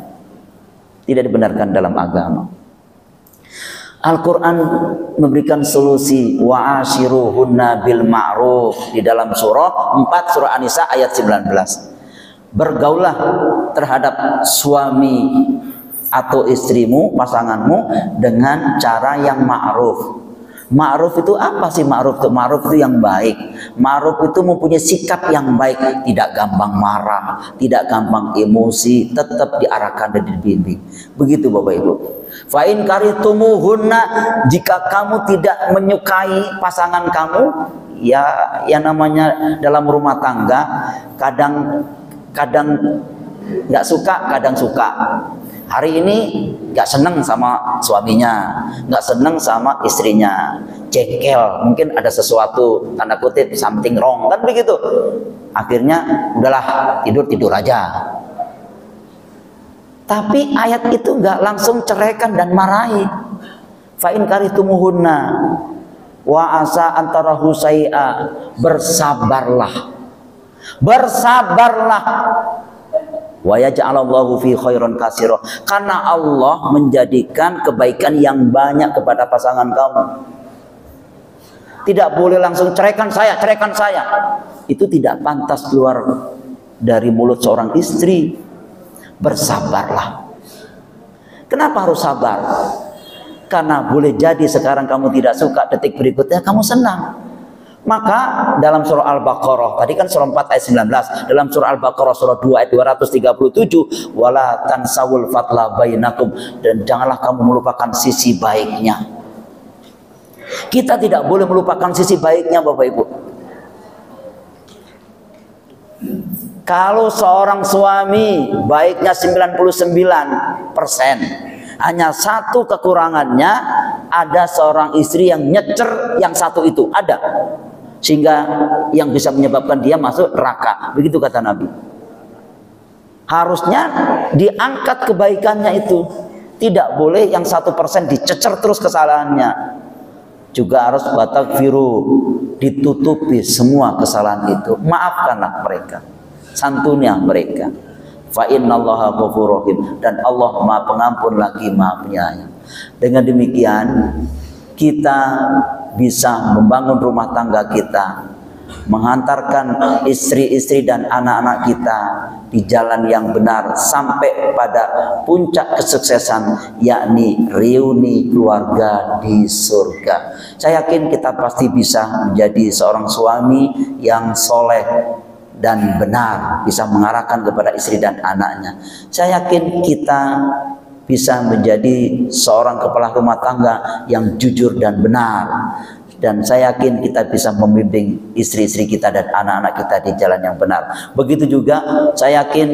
Tidak dibenarkan dalam agama. Al-Quran memberikan solusi, wa'ashiruhunna bil ma'ruf, di dalam surah 4 surah An-Nisa ayat 19. Bergaulah terhadap suami atau istrimu, pasanganmu, dengan cara yang ma'ruf. Ma'ruf itu apa sih ma'ruf itu? Ma'ruf itu yang baik. Ma'ruf itu mempunyai sikap yang baik, tidak gampang marah, tidak gampang emosi, tetap diarahkan dan dibimbing. Begitu Bapak Ibu. Fa in karihtumuhunna, jika kamu tidak menyukai pasangan kamu, ya namanya dalam rumah tangga, kadang nggak suka, kadang suka. Hari ini nggak seneng sama suaminya, nggak seneng sama istrinya, jengkel, mungkin ada sesuatu tanda kutip something wrong, kan begitu. Akhirnya udahlah, tidur aja. Tapi ayat itu nggak langsung ceraikan dan marahi. Fa in karihtumuhunna wa asa antara husai'a, bersabarlah. Wa yaj'alallahu fi khairan katsira, karena Allah menjadikan kebaikan yang banyak kepada pasangan kamu. Tidak boleh langsung ceraikan saya. Itu tidak pantas keluar dari mulut seorang istri. Bersabarlah. Kenapa harus sabar? Karena boleh jadi sekarang kamu tidak suka, detik berikutnya kamu senang. Maka dalam surah Al-Baqarah, tadi kan surah 4 ayat 19, dalam surah Al-Baqarah surah 2 ayat 237, wala tansawul fadla bainakum, dan janganlah kamu melupakan sisi baiknya. Kita tidak boleh melupakan sisi baiknya Bapak Ibu. Kalau seorang suami baiknya 99%, hanya satu kekurangannya, ada seorang istri yang nyecer yang satu itu, ada. Sehingga yang bisa menyebabkan dia masuk neraka. Begitu kata Nabi. Harusnya diangkat kebaikannya itu. Tidak boleh yang 1% dicecer terus kesalahannya. Juga harus batakfiru, ditutupi semua kesalahan itu. Maafkanlah mereka, santunilah mereka. Fa innallaha ghafurur rahim, dan Allah Maha Pengampun lagi Maha Penyayang. Dengan demikian kita bisa membangun rumah tangga kita, menghantarkan istri-istri dan anak-anak kita di jalan yang benar sampai pada puncak kesuksesan, yakni reuni keluarga di surga. Saya yakin kita pasti bisa menjadi seorang suami yang soleh dan benar, bisa mengarahkan kepada istri dan anaknya. Saya yakin kita bisa menjadi seorang kepala rumah tangga yang jujur dan benar. Dan saya yakin kita bisa membimbing istri-istri kita dan anak-anak kita di jalan yang benar. Begitu juga saya yakin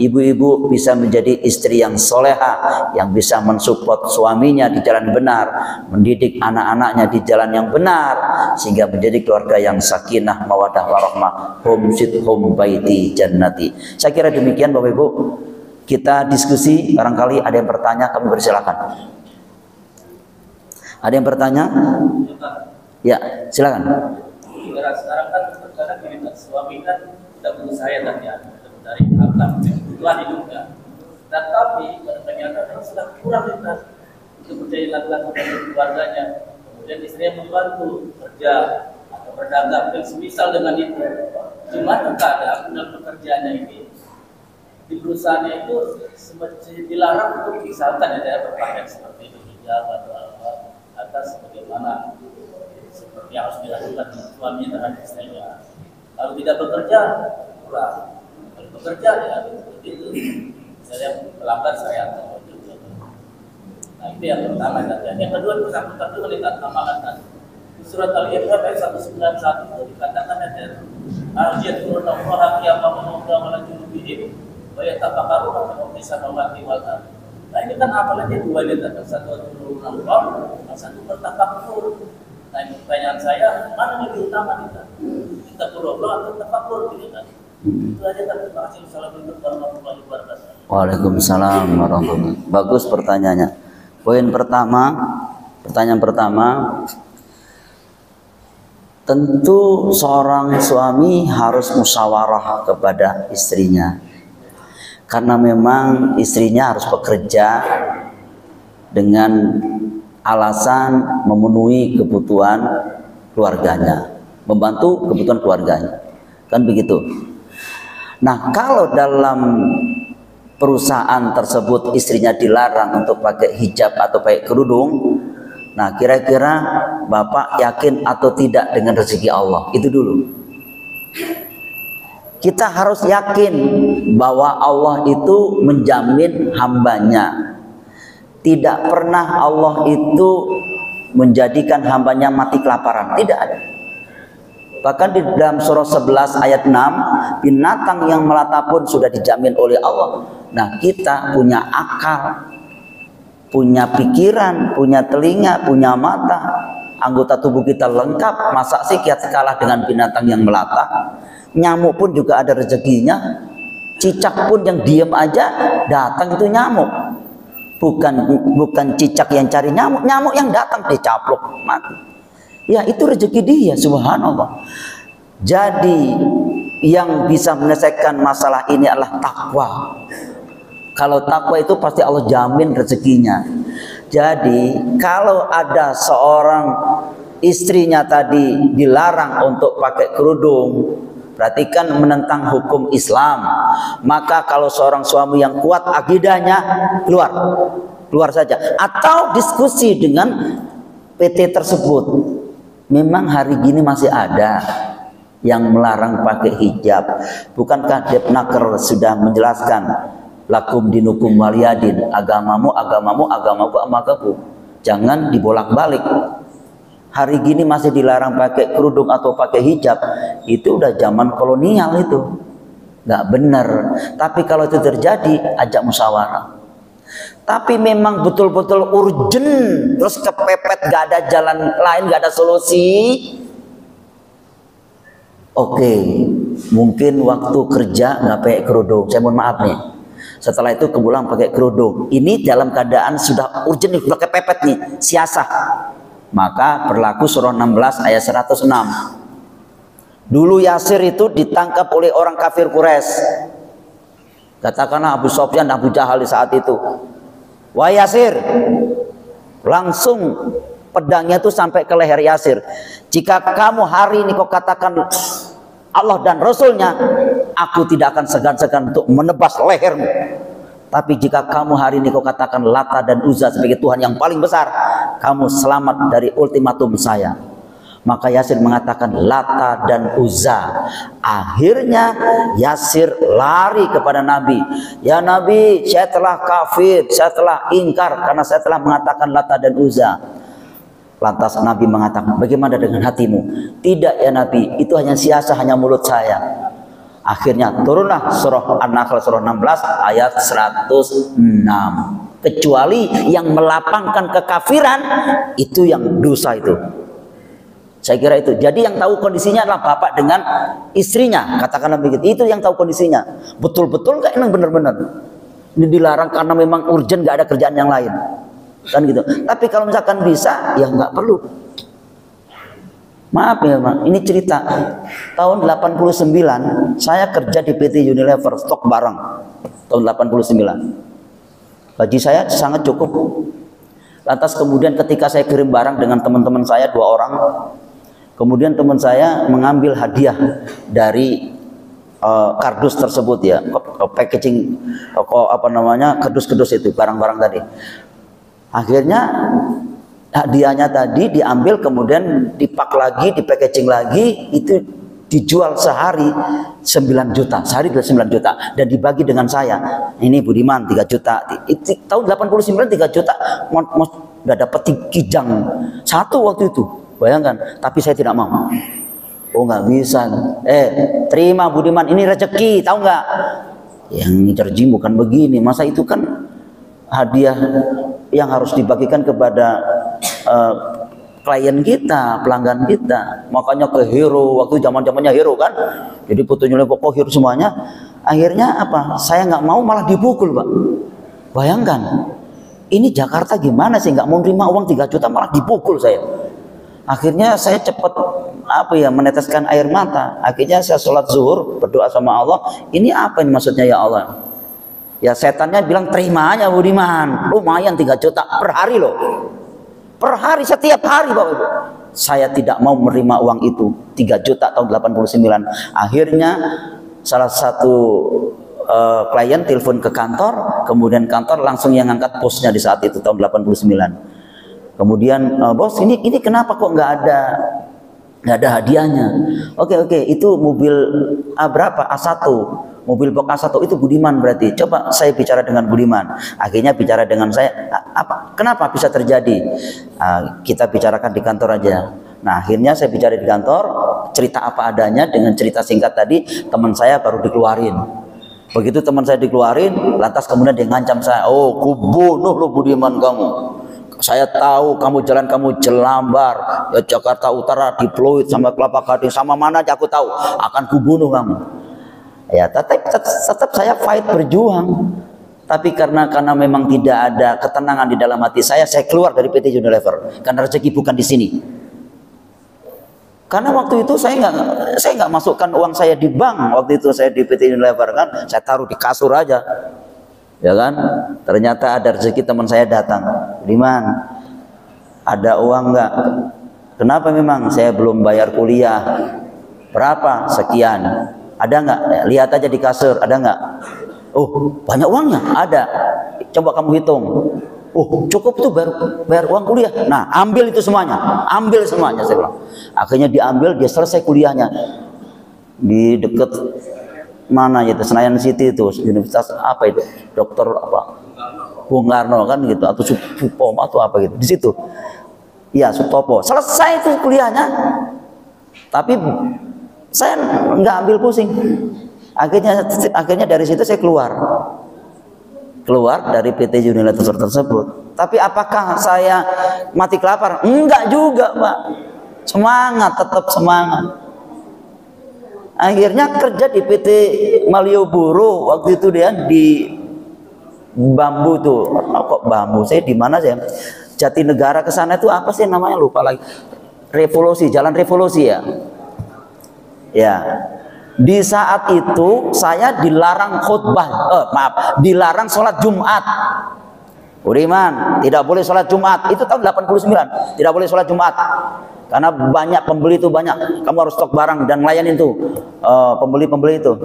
ibu-ibu bisa menjadi istri yang soleha, yang bisa mensupport suaminya di jalan benar, mendidik anak-anaknya di jalan yang benar, sehingga menjadi keluarga yang sakinah, mawadah, warahmah, hum sit hum baiti jannati. Saya kira demikian Bapak Ibu. Kita diskusi, barangkali ada yang bertanya, kami persilakan. Ada yang bertanya? Ya, silakan.
Sekarang kan terkadang gini, suami kan tidak berusaha ya, dari akhlak kebutuhan hidupnya. Tetapi pada kenyataannya sudah kurang kita untuk menjadi laki-laki dari keluarganya. Kemudian istrinya membantu kerja atau berdagang dan semisal dengan itu. Cuma terkadang dalam pekerjaannya ini di perusahaannya itu semacam dilarang untuk misalkan ada berpakaian seperti itu, hijab atau apa atas bagaimana seperti yang harus dilakukan suami terhadap istrinya. Kalau tidak bekerja, kurang. Kalau bekerja, ya seperti itu. Saya pelanggan saya atau juga. Nah itu yang pertama. Dan yang kedua bersangkutan itu melihat amanatan. Di surat Al-Imran ayat 191 itu dikatakan ada al-jadurun Allah qiyamah wa qu'udan wa la junubihim wa yatafakkaruna fi samawati wal ardh. Nah ini kan apalagi dua ini, satu turun Allah, satu bertafakkur. Nah, pertanyaan saya, mana yang lebih utama kita? Kita berdoa atau tafakur gitu kan? Itu aja, terima kasih. Assalamualaikum warahmatullahi wabarakatuh.
Waalaikumsalam warahmatullahi wabarakatuh. Bagus pertanyaannya. Pertanyaan pertama, tentu seorang suami harus musyawarah kepada istrinya. Karena memang istrinya harus bekerja dengan alasan memenuhi kebutuhan keluarganya, membantu kebutuhan keluarganya, kan begitu. Nah, kalau dalam perusahaan tersebut istrinya dilarang untuk pakai hijab atau pakai kerudung, nah kira-kira Bapak yakin atau tidak dengan rezeki Allah? Itu dulu. Kita harus yakin bahwa Allah itu menjamin hambanya. Tidak pernah Allah itu menjadikan hambanya mati kelaparan. Tidak ada. Bahkan di dalam surah 11 ayat 6, binatang yang melata pun sudah dijamin oleh Allah. Nah, kita punya akal, punya pikiran, punya telinga, punya mata, anggota tubuh kita lengkap. Masa sih kita kalah dengan binatang yang melata? Nyamuk pun juga ada rezekinya. Cicak pun yang diam aja datang itu nyamuk. Bukan cicak yang cari nyamuk, nyamuk yang datang dicaplok mati. Ya itu rezeki dia, subhanallah. Jadi yang bisa menyelesaikan masalah ini adalah takwa. Kalau takwa itu pasti Allah jamin rezekinya. Jadi kalau ada seorang istrinya tadi dilarang untuk pakai kerudung, berarti kan menentang hukum Islam. Maka kalau seorang suami yang kuat akidahnya, keluar saja. Atau diskusi dengan PT tersebut. Memang hari gini masih ada yang melarang pakai hijab. Bukankah Depnaker sudah menjelaskan lakum dinukum waliyadin, agamamu, agamaku. Jangan dibolak-balik. Hari gini masih dilarang pakai kerudung atau pakai hijab, itu udah zaman kolonial itu, nggak benar. Tapi kalau itu terjadi, ajak musyawarah. Tapi memang betul-betul urgent, terus kepepet, nggak ada jalan lain, nggak ada solusi. Oke, mungkin waktu kerja nggak pakai kerudung. Saya mohon maaf nih. Setelah itu kemudian pakai kerudung. Ini dalam keadaan sudah urgent nih, sudah kepepet nih, siasah. Maka berlaku surah 16 ayat 106. Dulu Yasir itu ditangkap oleh orang kafir Quraisy. Katakanlah Abu Sufyan dan Abu Jahal di saat itu. Wah Yasir, langsung pedangnya itu sampai ke leher Yasir. Jika kamu hari ini kau katakan Allah dan Rasulnya, aku tidak akan segan-segan untuk menebas lehermu. Tapi jika kamu hari ini kau katakan Lata dan Uzza sebagai Tuhan yang paling besar, kamu selamat dari ultimatum saya. Maka Yasir mengatakan Lata dan Uzza. Akhirnya Yasir lari kepada Nabi. Ya Nabi, saya telah kafir, saya telah ingkar karena saya telah mengatakan Lata dan Uzza. Lantas Nabi mengatakan, bagaimana dengan hatimu? Tidak ya Nabi, itu hanya sia-sia, hanya mulut saya. Akhirnya turunlah surah An-Nahl surah 16 ayat 106. Kecuali yang melapangkan kekafiran, itu yang dosa itu. Saya kira itu. Jadi yang tahu kondisinya adalah bapak dengan istrinya, katakanlah begitu. Itu yang tahu kondisinya. Betul-betul nggak emang benar-benar ini dilarang karena memang urgent, nggak ada kerjaan yang lain, kan gitu. Tapi kalau misalkan bisa, ya nggak perlu. Maaf ya Pak, ini cerita tahun 89 saya kerja di PT Unilever stok barang tahun 89. Gaji saya sangat cukup. Lantas kemudian ketika saya kirim barang dengan teman-teman saya 2 orang, kemudian teman saya mengambil hadiah dari kardus tersebut ya, packaging, kardus-kardus itu, barang-barang tadi. Akhirnya hadiahnya tadi diambil, kemudian dipak lagi, di packaging lagi, itu dijual sehari 9 juta, sehari 9 juta, dan dibagi dengan saya. Ini Budiman 3 juta. Itu, tahun 89 3 juta, udah dapat kijang satu waktu itu, bayangkan. Tapi saya tidak mau. Oh nggak bisa. Terima Budiman, ini rezeki, tahu nggak? Yang terjim bukan begini. Masa itu kan hadiah yang harus dibagikan kepada klien kita, pelanggan kita. Makanya ke Hero, waktu zaman-zamannya Hero kan, jadi fotonya pokok Hero semuanya. Akhirnya apa? Saya nggak mau, malah dipukul Pak. Bayangkan, ini Jakarta gimana sih, nggak mau terima uang 3 juta malah dipukul saya. Akhirnya saya cepat meneteskan air mata. Akhirnya saya sholat zuhur, berdoa sama Allah, ini apa ini maksudnya ya Allah? Ya setannya bilang terima aja Budiman, lumayan 3 juta per hari loh, per hari, setiap hari Bapak Ibu. Saya tidak mau menerima uang itu, 3 juta tahun 89. Akhirnya salah satu klien telepon ke kantor, kemudian kantor langsung yang ngangkat posnya di saat itu tahun 89. Kemudian bos, ini kenapa kok nggak ada hadiahnya? Oke, itu mobil berapa? A1. Mobil box A1 itu Budiman berarti. Coba saya bicara dengan Budiman. Akhirnya bicara dengan saya. Kenapa bisa terjadi? Kita bicarakan di kantor aja. Nah, akhirnya saya bicara di kantor, cerita apa adanya dengan cerita singkat tadi, teman saya baru dikeluarin. Begitu teman saya dikeluarin, lantas kemudian dia ngancam saya. Oh, kubunuh lo Budiman kamu. Saya tahu kamu jalan, kamu Jelambar, ya Jakarta Utara, di Pluit, sama Kelapa Gading, sama mana aja aku tahu, akan kubunuh kamu. Ya, tetap saya fight, berjuang. Tapi karena memang tidak ada ketenangan di dalam hati saya keluar dari PT Unilever. Karena rezeki bukan di sini. Karena waktu itu saya nggak masukkan uang saya di bank. Waktu itu saya di PT Unilever kan, saya taruh di kasur aja. Ya kan? Ternyata ada rezeki, teman saya datang. Budiman, ada uang nggak? Kenapa memang? Saya belum bayar kuliah. Berapa? Sekian. Ada nggak? Lihat aja di kasur, ada nggak? Oh, banyak uangnya? Ada. Coba kamu hitung. Oh, cukup tuh bayar uang kuliah. Nah, ambil itu semuanya. Ambil semuanya, saya bilang. Akhirnya diambil, dia selesai kuliahnya. Di dekat mana itu? Senayan City itu, universitas apa itu? Dokter apa? Bung Karno kan gitu, atau Supom atau apa gitu. Di situ. Iya, Sutopo. Selesai itu kuliahnya. Tapi saya nggak ambil pusing. Akhirnya dari situ saya keluar dari PT Unilever tersebut. Tapi apakah saya mati kelaparan? Enggak juga Pak. Semangat, tetap semangat. Akhirnya kerja di PT Malioboro waktu itu dia di Bambu tuh. Kok Bambu? Saya di mana sih? Jatinegara ke sana itu apa sih namanya, lupa lagi. Revolusi, Jalan Revolusi ya. Ya, di saat itu saya dilarang khutbah, dilarang sholat Jumat. Budiman, tidak boleh sholat Jumat. Itu tahun 89, tidak boleh sholat Jumat. Karena banyak pembeli itu, banyak. Kamu harus stok barang dan melayani itu pembeli-pembeli itu.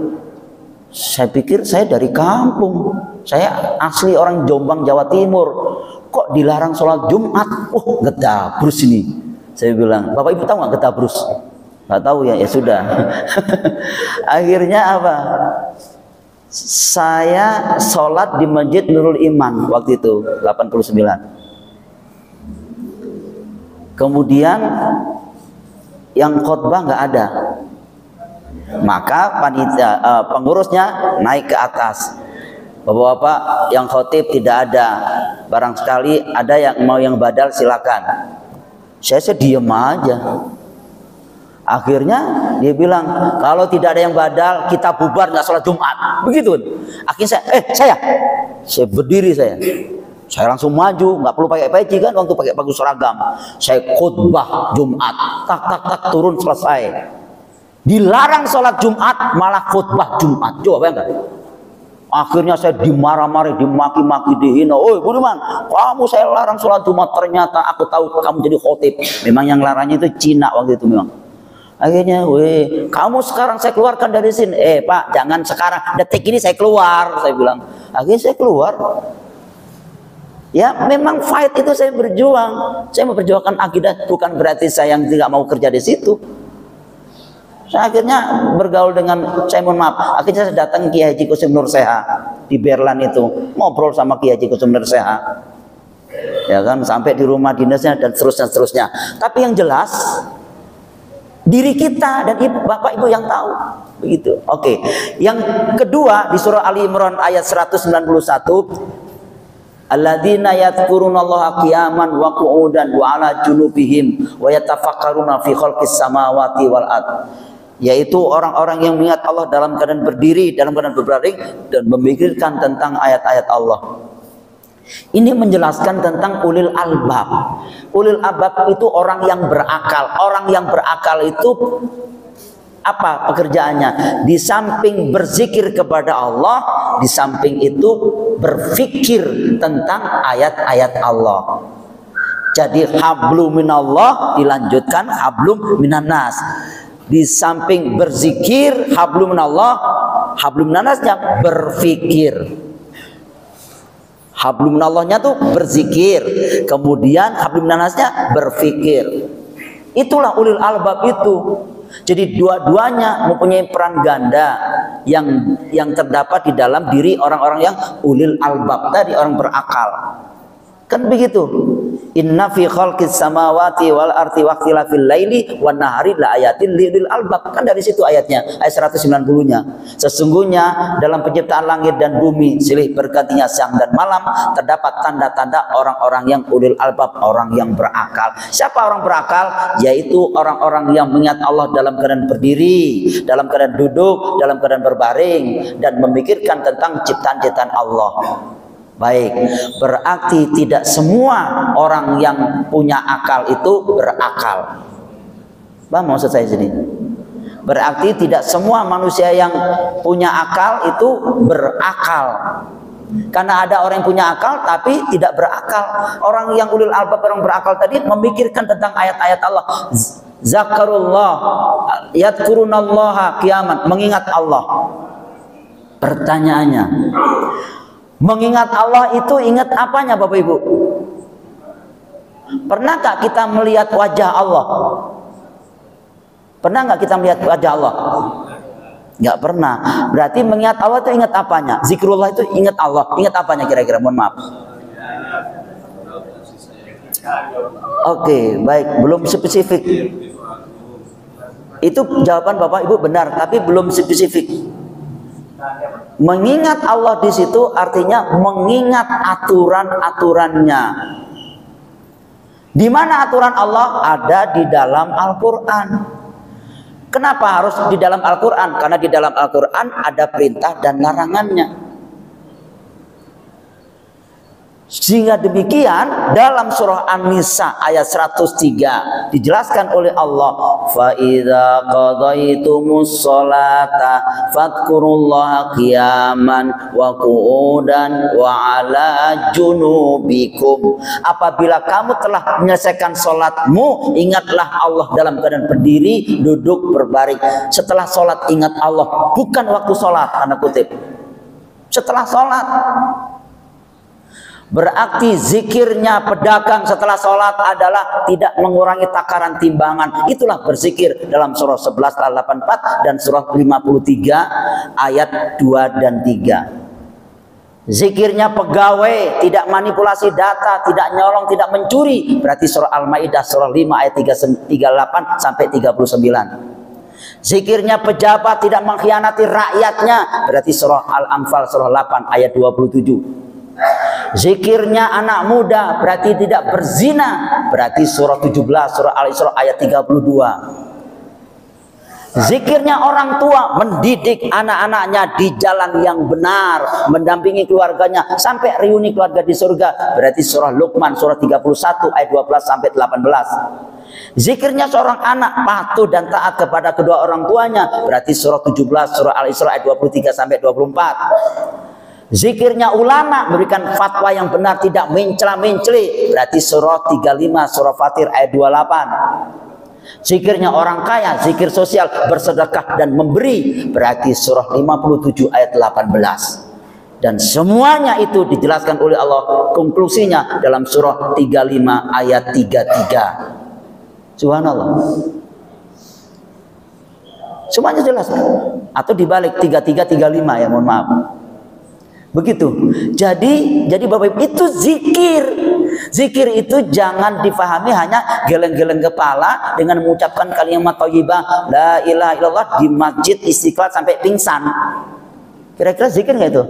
Saya pikir saya dari kampung, saya asli orang Jombang, Jawa Timur. Kok dilarang sholat Jumat? Gedabrus ini. Saya bilang, Bapak Ibu tahu nggak ketabrus? Nggak tahu ya, ya sudah. Akhirnya apa? Saya sholat di Masjid Nurul Iman waktu itu 89. Kemudian yang khotbah nggak ada, maka panitia pengurusnya naik ke atas. Bapak-bapak yang khotib tidak ada, barang sekali ada yang mau yang badal silakan. Saya diam aja. Akhirnya dia bilang, kalau tidak ada yang badal kita bubar, nggak sholat Jumat. Begitu. Akhirnya saya berdiri, saya langsung maju, nggak perlu pakai peci kan, waktu pakai baju seragam. Saya khutbah Jumat, tak turun selesai. Dilarang sholat Jumat, malah khutbah Jumat. Coba bayangkan. Akhirnya saya dimarah-marah, dimaki-maki, dihina. Oi Budiman, kamu saya larang sholat Jumat, ternyata aku tahu kamu jadi khotib. Memang yang larangnya itu Cina waktu itu memang. Akhirnya, kamu sekarang saya keluarkan dari sini. Pak, jangan sekarang, detik ini saya keluar, saya bilang. Akhirnya saya keluar. Ya memang fight itu saya berjuang. Saya memperjuangkan akidah, bukan berarti saya yang tidak mau kerja di situ. Saya akhirnya bergaul dengan, saya mohon maaf, akhirnya saya datang Kiai Haji Qasim Nur Seha di Berlan itu, ngobrol sama Kiai Haji Qasim Nur Seha, ya kan, sampai di rumah dinasnya dan seterusnya. Tapi yang jelas diri kita dan bapak ibu yang tahu, begitu. Oke. Yang kedua di surah Ali Imran ayat 191, alladzina yadhkurunallaha qiyaman wa qu'udan wa 'ala junubihim wa yatafakkaruna fi khalqis samawati wal ard. Yaitu orang-orang yang mengingat Allah dalam keadaan berdiri, dalam keadaan berbaring, dan memikirkan tentang ayat-ayat Allah. Ini menjelaskan tentang ulil albab. Ulil albab itu orang yang berakal. Orang yang berakal itu apa pekerjaannya? Di samping berzikir kepada Allah, di samping itu berfikir tentang ayat-ayat Allah. Jadi hablum minallah dilanjutkan hablum minannas. Di samping berzikir hablum minallah, hablum minannasnya berfikir. Hablum minallahnya tuh berzikir, kemudian hablum minannasnya berfikir. Itulah ulil albab itu. Jadi dua-duanya mempunyai peran ganda yang terdapat di dalam diri orang-orang yang ulil albab tadi, orang berakal. Kan begitu. Inna fi khalqis samawati wal ardi wa ikhtilafil laili wan nahari la ayatin lil albab. Kan dari situ ayatnya, ayat 190-nya. Sesungguhnya dalam penciptaan langit dan bumi, silih bergantinya siang dan malam, terdapat tanda-tanda orang-orang yang ulil albab, orang yang berakal. Siapa orang berakal? Yaitu orang-orang yang mengingat Allah dalam keadaan berdiri, dalam keadaan duduk, dalam keadaan berbaring, dan memikirkan tentang ciptaan-ciptaan Allah. Baik, berarti tidak semua orang yang punya akal itu berakal. Bang, maksud saya sini, berarti tidak semua manusia yang punya akal itu berakal. Karena ada orang yang punya akal tapi tidak berakal. Orang yang ulil albab, orang berakal tadi memikirkan tentang ayat-ayat Allah. Zakarullah, yadhkurunallaha qiyaman, mengingat Allah. Pertanyaannya, mengingat Allah itu ingat apanya Bapak Ibu? Pernahkah kita melihat wajah Allah? Pernah nggak kita melihat wajah Allah? Nggak pernah. Berarti mengingat Allah itu ingat apanya? Zikrullah itu ingat Allah. Ingat apanya kira-kira? Mohon maaf. Oke, baik. Belum spesifik. Itu jawaban Bapak Ibu benar, tapi belum spesifik. Mengingat Allah di situ artinya mengingat aturan-aturannya. Di mana aturan Allah? Ada di dalam Al-Quran. Kenapa harus di dalam Al-Quran? Karena di dalam Al-Quran ada perintah dan larangannya. Sehingga demikian dalam surah An-Nisa ayat 103 dijelaskan oleh Allah, fa idza qadaitumus sholata fadhkurullaha qiyaman wa qu'udan wa 'ala junubikum. Apabila kamu telah menyelesaikan salatmu, ingatlah Allah dalam keadaan berdiri, duduk, berbaring. Setelah salat ingat Allah, bukan waktu salat, tanda kutip. Setelah salat. Berarti zikirnya pedagang setelah sholat adalah tidak mengurangi takaran timbangan. Itulah berzikir dalam surah 11 ayat 84 dan surah 53 ayat 2 dan 3. Zikirnya pegawai tidak manipulasi data, tidak nyolong, tidak mencuri. Berarti surah Al-Maidah surah 5 ayat 38 sampai 39. Zikirnya pejabat tidak mengkhianati rakyatnya. Berarti surah Al-Anfal surah 8 ayat 27. Zikirnya anak muda berarti tidak berzina. Berarti surah 17 surah Al-Isra ayat 32. Zikirnya orang tua mendidik anak-anaknya di jalan yang benar, mendampingi keluarganya sampai reuni keluarga di surga. Berarti surah Luqman surah 31 ayat 12 sampai 18. Zikirnya seorang anak patuh dan taat kepada kedua orang tuanya. Berarti surah 17 surah Al-Isra ayat 23 sampai 24. Zikirnya ulama memberikan fatwa yang benar, tidak mencela-mencela. Berarti surah 35 surah Fatir ayat 28. Zikirnya orang kaya, zikir sosial, bersedekah dan memberi. Berarti surah 57 ayat 18. Dan semuanya itu dijelaskan oleh Allah, konklusinya dalam surah 35 ayat 33. Subhanallah. Semuanya jelas. Atau dibalik 33 35 ya, mohon maaf. Begitu. Jadi Bapak Ibu, itu zikir. Zikir itu jangan difahami hanya geleng-geleng kepala dengan mengucapkan kalimat thayyibah la ilaha illallah di masjid Istiqlal sampai pingsan. Kira-kira zikir nggak itu?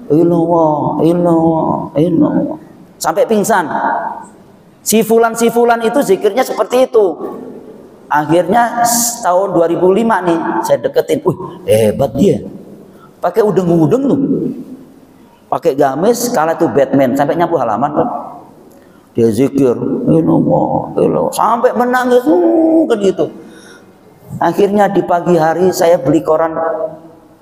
Illallah, illallah, illallah sampai pingsan. Si fulan itu zikirnya seperti itu. Akhirnya tahun 2005 nih saya deketin, hebat dia. Pakai udeng-udeng tuh. Pakai gamis, kala itu Batman sampai nyapu halaman kan. Dia zikir, illallah, sampai menangis kan gitu. Akhirnya di pagi hari saya beli koran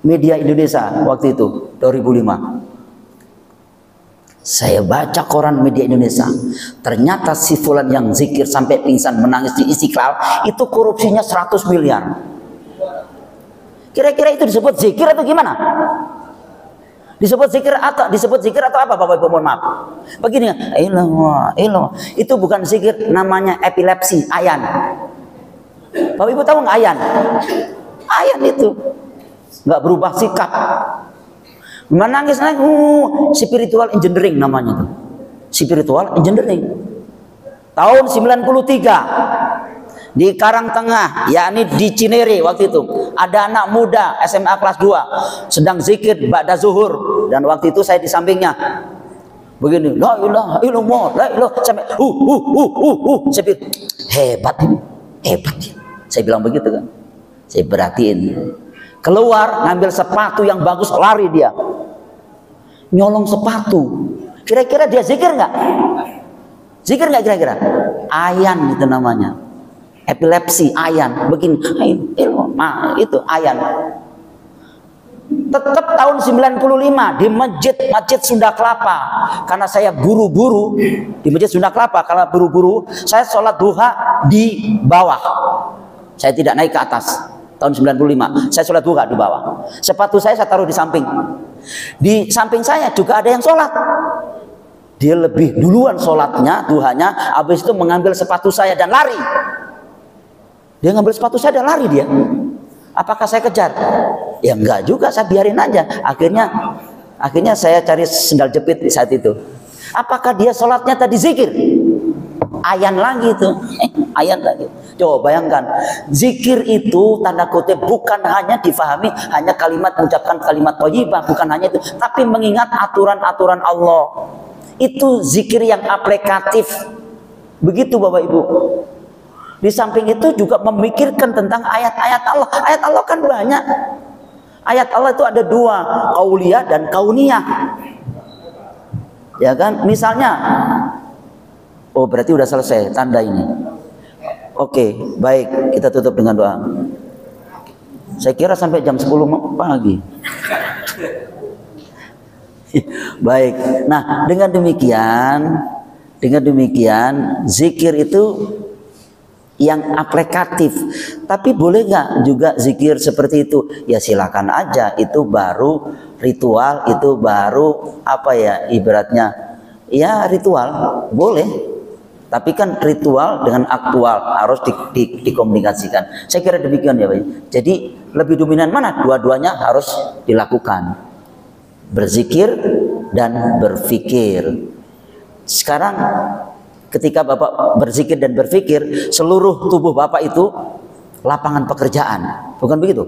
Media Indonesia waktu itu 2005. Saya baca koran Media Indonesia, ternyata si fulan yang zikir sampai pingsan menangis di Istiqlal itu korupsinya 100 miliar. Kira-kira itu disebut zikir atau gimana? Disebut zikir atau apa Bapak Ibu, mohon maaf. Begini, illallah. Itu bukan zikir, namanya epilepsi, ayan. Bapak Ibu tahu nggak ayan? Ayan itu nggak berubah sikap. Menangis spiritual engineering namanya tuh. Spiritual engineering. Tahun 93 di Karangtengah, yakni di Cinere waktu itu, ada anak muda SMA kelas 2 sedang zikir ba'da zuhur, dan waktu itu saya di sampingnya begini, la ilaha illallah, la ilaha, sampai saya hebat ini, hebat. Saya bilang begitu kan, saya perhatiin, keluar ngambil sepatu yang bagus, lari dia nyolong sepatu. Kira-kira dia zikir nggak? Zikir nggak kira-kira? Ayan itu namanya. Epilepsi, ayan, begini, itu ayan. Tetap tahun 95 di masjid Sunda Kelapa, karena saya buru-buru di masjid Sunda Kelapa, karena buru-buru saya sholat duha di bawah, saya tidak naik ke atas. Tahun 95 saya sholat duha di bawah, sepatu saya taruh di samping. Di samping saya juga ada yang sholat. Dia lebih duluan sholatnya, duhanya, habis itu mengambil sepatu saya dan lari. Dia ngambil sepatu saya dan lari dia. Apakah saya kejar? Ya enggak juga, saya biarin aja. Akhirnya saya cari sendal jepit di saat itu. Apakah dia sholatnya tadi zikir? Ayan lagi tuh. Ayan lagi. Coba bayangkan, zikir itu tanda kutip bukan hanya difahami hanya kalimat, mengucapkan kalimat thayyibah, bukan hanya itu, tapi mengingat aturan-aturan Allah. Itu zikir yang aplikatif. Begitu Bapak Ibu. Di samping itu juga memikirkan tentang ayat-ayat Allah. Ayat Allah kan banyak. Ayat Allah itu ada dua, qauliyah dan kauniyah. Ya kan? Misalnya, berarti udah selesai tanda ini. Oke, baik, kita tutup dengan doa. Saya kira sampai jam 10 pagi. Baik. Nah, dengan demikian zikir itu yang aplikatif. Tapi boleh nggak juga zikir seperti itu? Ya silakan aja. Itu baru ritual, itu baru apa ya, ibaratnya Ya ritual boleh, tapi kan ritual dengan aktual harus dikomunikasikan. Saya kira demikian ya Pak. Jadi lebih dominan mana? Dua-duanya harus dilakukan. Berzikir dan berpikir. Sekarang ketika Bapak berzikir dan berpikir, seluruh tubuh Bapak itu lapangan pekerjaan. Bukan begitu?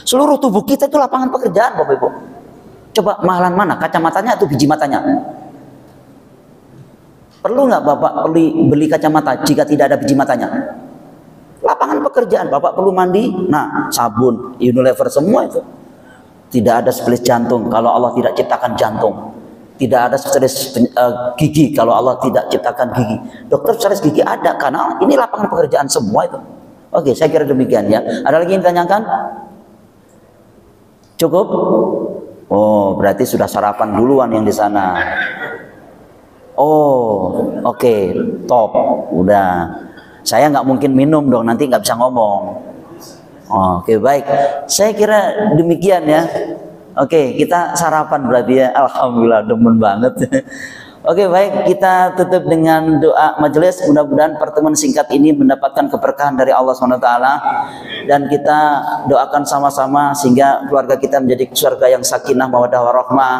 Seluruh tubuh kita itu lapangan pekerjaan Bapak Ibu. Coba mahalan mana? Kacamatanya atau biji matanya? Perlu nggak Bapak beli kacamata jika tidak ada biji matanya? Lapangan pekerjaan. Bapak perlu mandi, nah sabun, Unilever semua itu. Tidak ada spesialis jantung kalau Allah tidak ciptakan jantung. Tidak ada spesialis gigi kalau Allah tidak ciptakan gigi. Dokter spesialis gigi ada karena ini lapangan pekerjaan semua itu. Oke, saya kira demikian ya. Ada lagi yang ditanyakan? Cukup? Oh, berarti sudah sarapan duluan yang di sana. Oh, oke, top, udah. Saya nggak mungkin minum dong, nanti nggak bisa ngomong. Oke, baik. Saya kira demikian ya. Oke, kita sarapan berarti ya. Alhamdulillah, demen banget. Oke, baik, kita tutup dengan doa majelis. Mudah-mudahan pertemuan singkat ini mendapatkan keberkahan dari Allah SWT, dan kita doakan sama-sama sehingga keluarga kita menjadi surga yang sakinah mawaddah warahmah,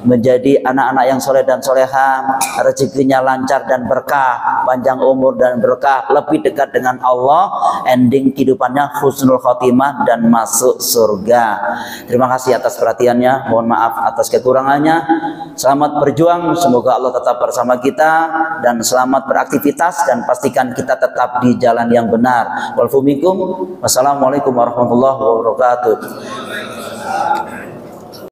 menjadi anak-anak yang soleh dan soleha, rezekinya lancar dan berkah, panjang umur dan berkah, lebih dekat dengan Allah, ending kehidupannya husnul khotimah dan masuk surga. Terima kasih atas perhatiannya, mohon maaf atas kekurangannya. Selamat berjuang, semoga Allah tetap bersama kita, dan selamat beraktivitas, dan pastikan kita tetap di jalan yang benar. Wassalamualaikum warahmatullahi wabarakatuh.